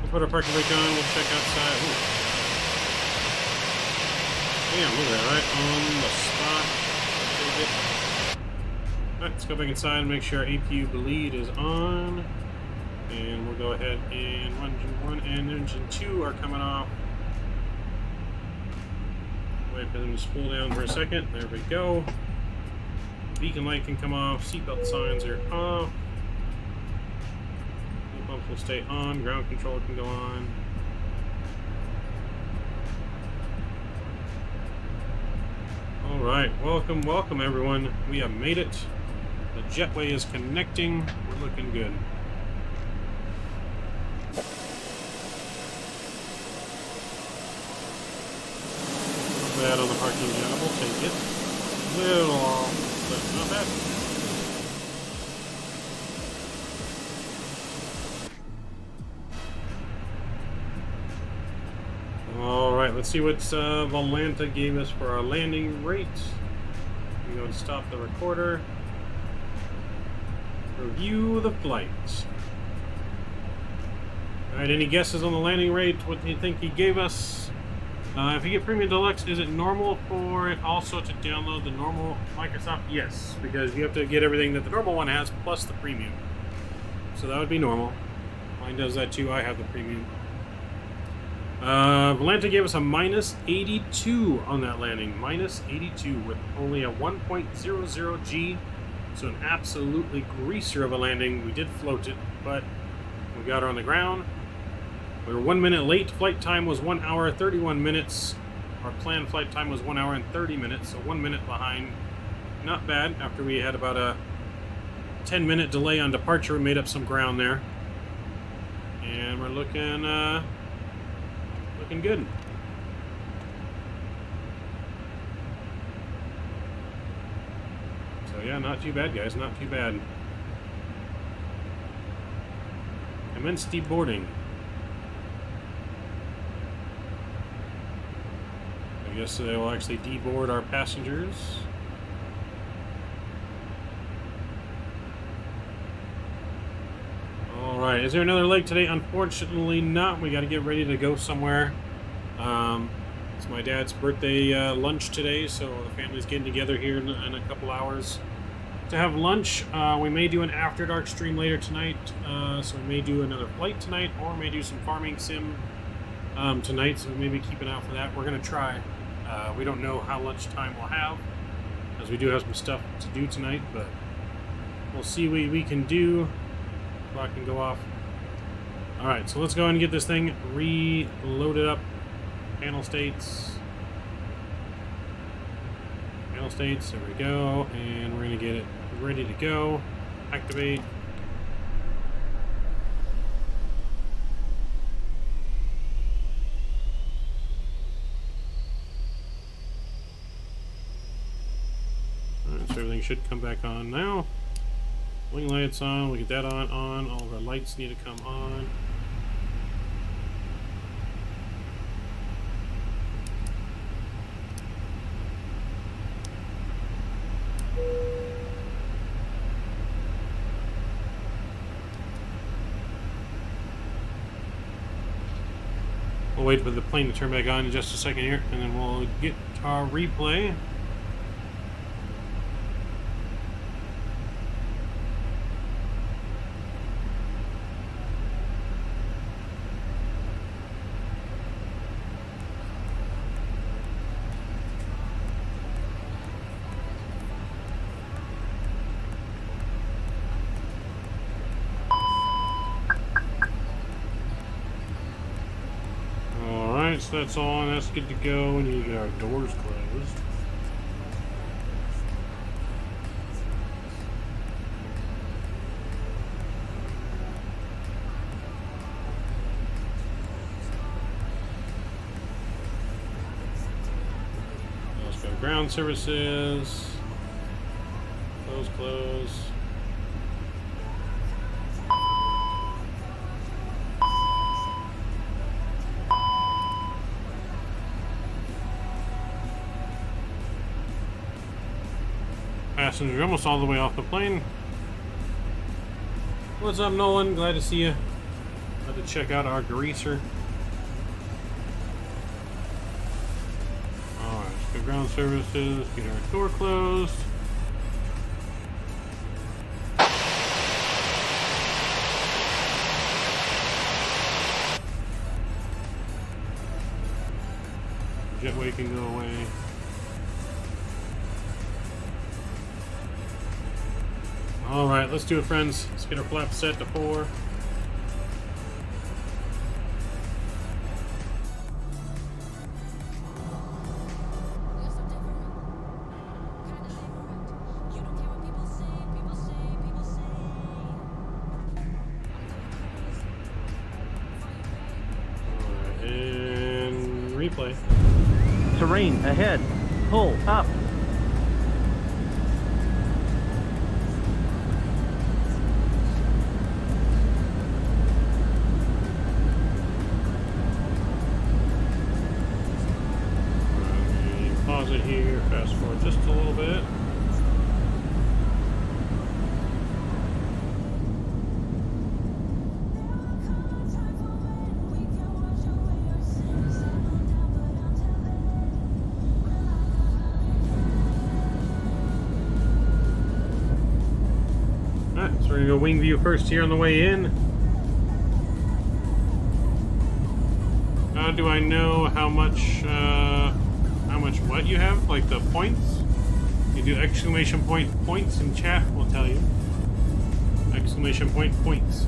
We'll put our parking brake on, we'll check outside. Ooh. Yeah, look at that, right on the spot. Alright, let's go back inside and make sure our APU bleed is on. And we'll go ahead and run engine 1 and engine 2 are coming off. Wait for them to spool down for a second. There we go. Beacon light can come off. Seatbelt signs are off. Fuel pumps will stay on. Ground control can go on. Alright, welcome everyone. We have made it. The jetway is connecting. We're looking good. Not bad on the parking job. We'll take it. Little off, but not bad. Alright, let's see what Volanta gave us for our landing rate. We go and stop the recorder. Review the flight. Alright, any guesses on the landing rate? What do you think he gave us? If you get Premium Deluxe, is it normal for it also to download the normal Microsoft? Yes, because you have to get everything that the normal one has plus the Premium. So that would be normal. Mine does that too. I have the Premium. Volanta gave us a minus 82 on that landing. Minus 82 with only a 1.00 G. So an absolutely greaser of a landing. We did float it, but we got her on the ground. We were 1 minute late. Flight time was 1 hour 31 minutes. Our planned flight time was 1 hour and 30 minutes, so 1 minute behind. Not bad. After we had about a 10-minute delay on departure, we made up some ground there. And we're looking good. So yeah, not too bad, guys. Not too bad. Commence deboarding. I guess they will actually deboard our passengers. Alright, is there another leg today? Unfortunately not. We got to get ready to go somewhere. It's my dad's birthday lunch today, so the family's getting together here in a couple hours to have lunch. We may do an After Dark stream later tonight, so we may do another flight tonight, or may do some farming sim tonight, so we may be keeping out for that. We're going to try. We don't know how much time we'll have, as we do have some stuff to do tonight, but we'll see what we can do. Clock can go off. Alright, so let's go ahead and get this thing reloaded up. Panel states. Panel states, there we go. And we're going to get it ready to go. Activate. should come back on now. Wing lights on. We get that on. All of our lights need to come on. We'll wait for the plane to turn back on in just a second here, and then we'll get our replay. So that's on, that's good to go. We need to get our doors closed. Let's go ground services. Close. Passengers almost all the way off the plane. What's up, Nolan? Glad to see you. Glad to check out our greaser. Alright, let's go ground services, get our door closed. Jetway can go away. Alright, let's do it, friends. Let's get our flaps set to 4. Alright, and replay. Terrain ahead. Pull up. Pause it here, fast forward just a little bit. Alright, so we're gonna go wing view first here on the way in. How do I know how much what you have? Like the points? You do exclamation point points in chat, will tell you. Exclamation point points.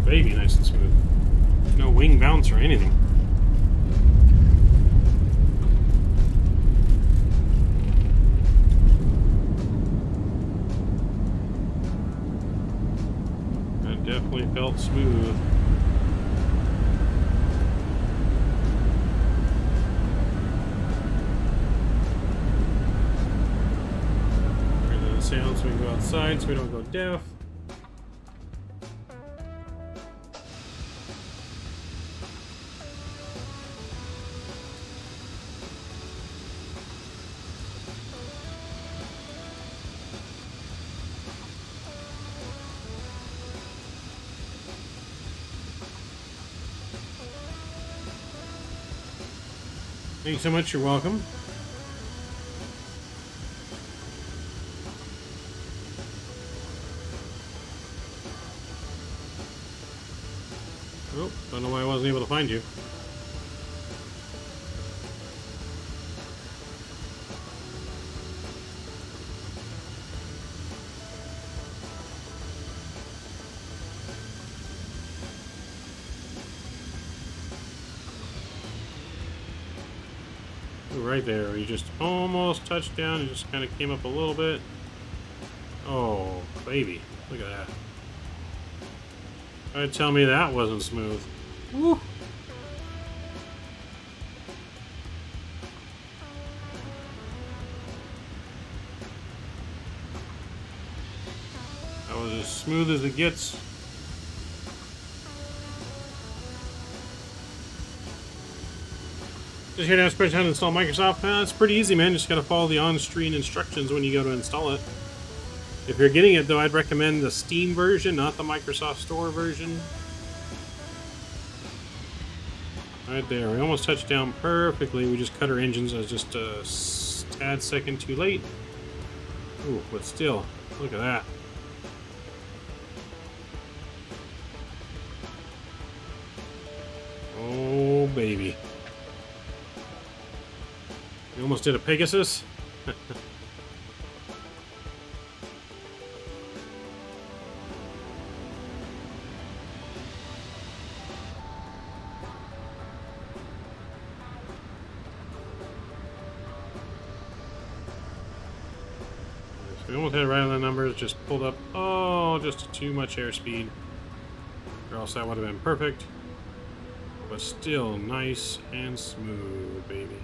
Baby, nice and smooth. No wing bounce or anything. That definitely felt smooth. Turn the sound so we can go outside so we don't go deaf. Thank you so much, you're welcome. wasn't able to find you. Right there, you just almost touched down and just kind of came up a little bit. Oh, baby, look at that. Try to tell me that wasn't smooth. Woo. That was as smooth as it gets. Just here to ask how to install Microsoft. It's pretty easy, man. Just gotta follow the on-screen instructions when you go to install it. If you're getting it, though, I'd recommend the Steam version, not the Microsoft Store version. Right there. We almost touched down perfectly. We just cut our engines. I was just a tad second too late. Ooh, but still, look at that. Oh, baby. We almost did a Pegasus. So we almost had it right on the numbers, just pulled up, oh, just too much airspeed. Or else that would have been perfect. But still nice and smooth, baby.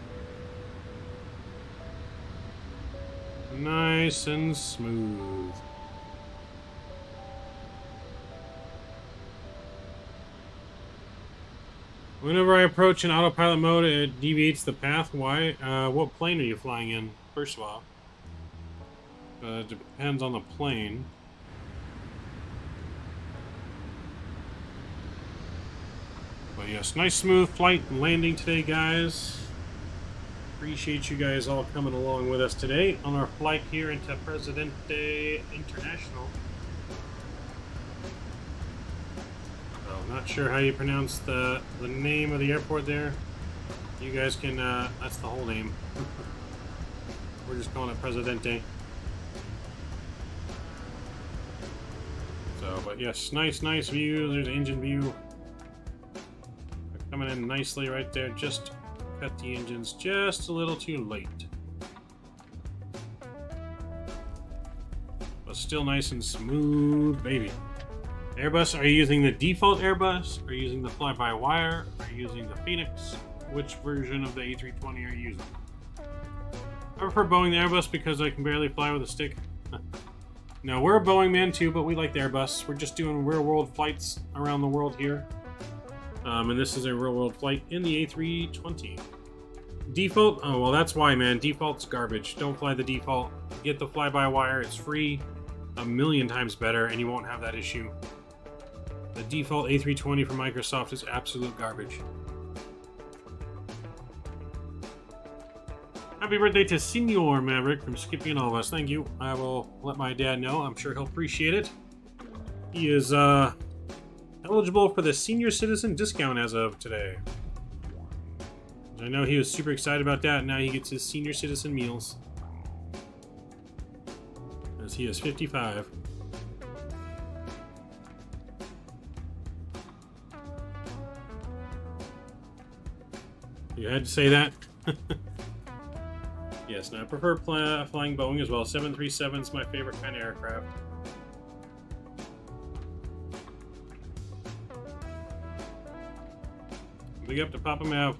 Nice and smooth. Whenever I approach in autopilot mode, it deviates the path. Why? What plane are you flying in, first of all? It depends on the plane. But yes, nice smooth flight and landing today, guys. Appreciate you guys all coming along with us today on our flight here into Presidente International. So, not sure how you pronounce the name of the airport there. You guys can, that's the whole name. We're just calling it Presidente. So, but yes, nice view. There's engine view. Coming in nicely right there. Just cut the engines just a little too late. But still nice and smooth, baby. Airbus, are you using the default Airbus? Are you using the fly-by-wire? Are you using the Fenix? Which version of the A320 are you using? I prefer Boeing the Airbus because I can barely fly with a stick. No, we're a Boeing man too, but we like the Airbus. We're just doing real-world flights around the world here. And this is a real-world flight in the A320. Default? Oh, well, that's why, man. Default's garbage. Don't fly the default. Get the fly-by-wire. It's free. A million times better, and you won't have that issue. The default A320 from Microsoft is absolute garbage. Happy birthday to Senior Maverick from Skippy and all of us. Thank you. I will let my dad know. I'm sure he'll appreciate it. He is, eligible for the senior citizen discount as of today. I know he was super excited about that, and now he gets his senior citizen meals. As he is 55. You had to say that? Yes, now I prefer flying Boeing as well. 737 is my favorite kind of aircraft. Big up to Papa Mav.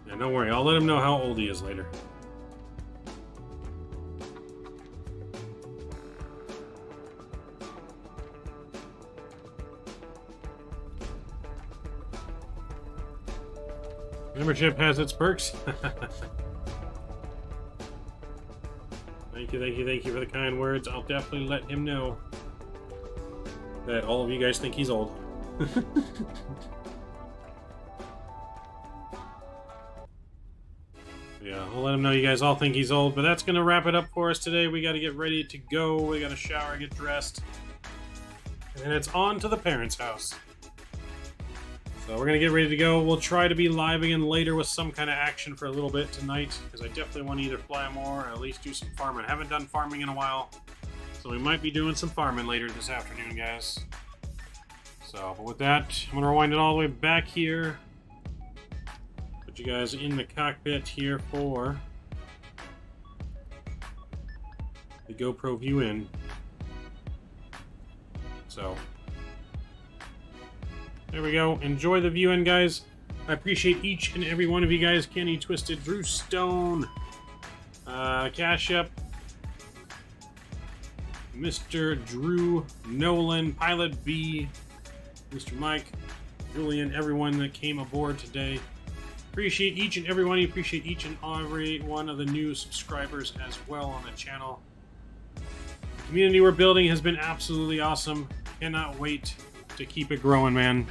Yeah, don't worry. I'll let him know how old he is later. Membership has its perks. Thank you for the kind words. I'll definitely let him know that all of you guys think he's old. Yeah, I'll let him know you guys all think he's old, but that's going to wrap it up for us today. We got to get ready to go. We got to shower, get dressed. And then it's on to the parents' house. So we're going to get ready to go. We'll try to be live again later with some kind of action for a little bit tonight, because I definitely want to either fly more or at least do some farming. I haven't done farming in a while, so we might be doing some farming later this afternoon, guys. So, but with that, I'm going to rewind it all the way back here. Put you guys in the cockpit here for the GoPro view in. So, there we go. Enjoy the view in, guys. I appreciate each and every one of you guys. Kenny Twisted, Drew Stone, Cash Up, Mr. Drew Nolan, Pilot B, Mr. Mike, Julian, everyone that came aboard today. Appreciate each and every one of you. Appreciate each and every one of the new subscribers as well on the channel. The community we're building has been absolutely awesome. Cannot wait to keep it growing, man.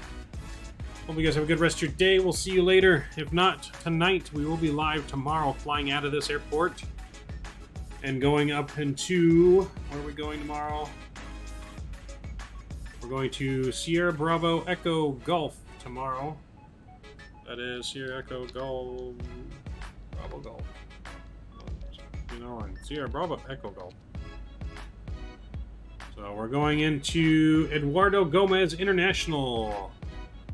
Hope you guys have a good rest of your day. We'll see you later. If not tonight, we will be live tomorrow, flying out of this airport and going up into... Where are we going tomorrow? We're going to Sierra Bravo Echo Golf tomorrow. That is Sierra Echo Golf. Bravo Golf. You know, and Sierra Bravo Echo Golf. So we're going into Eduardo Gomez International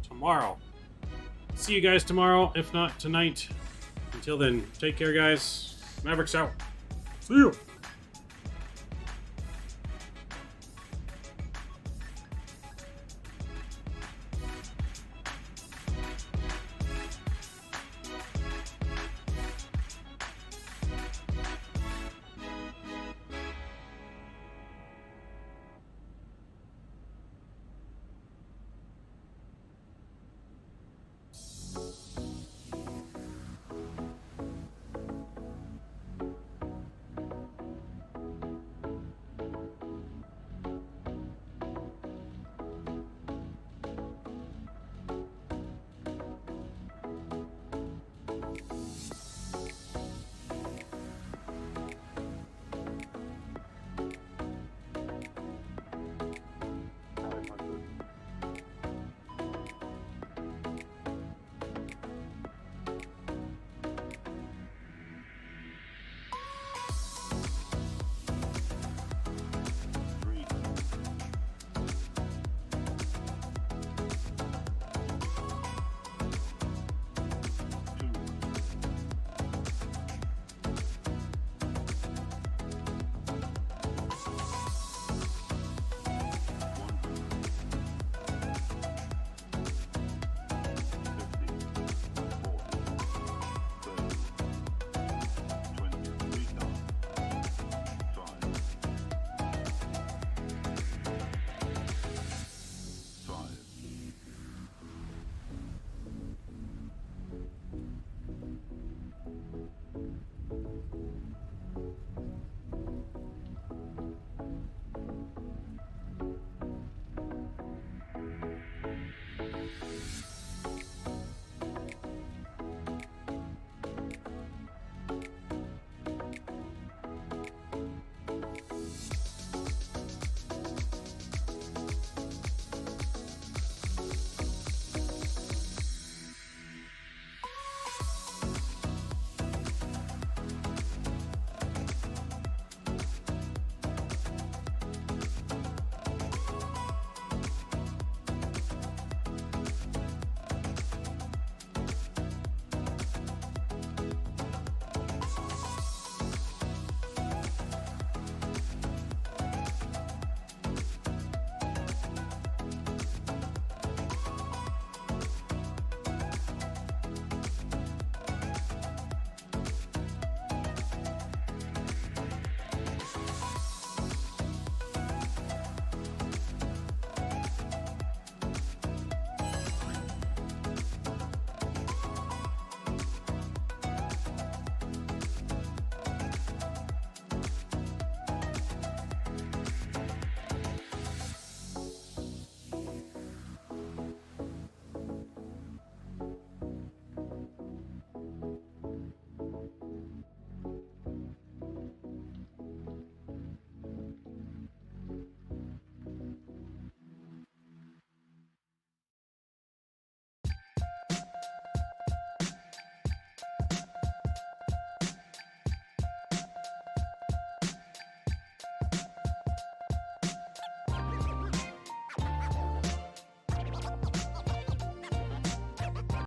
tomorrow. See you guys tomorrow, if not tonight. Until then, take care, guys. Mavericks out. See you.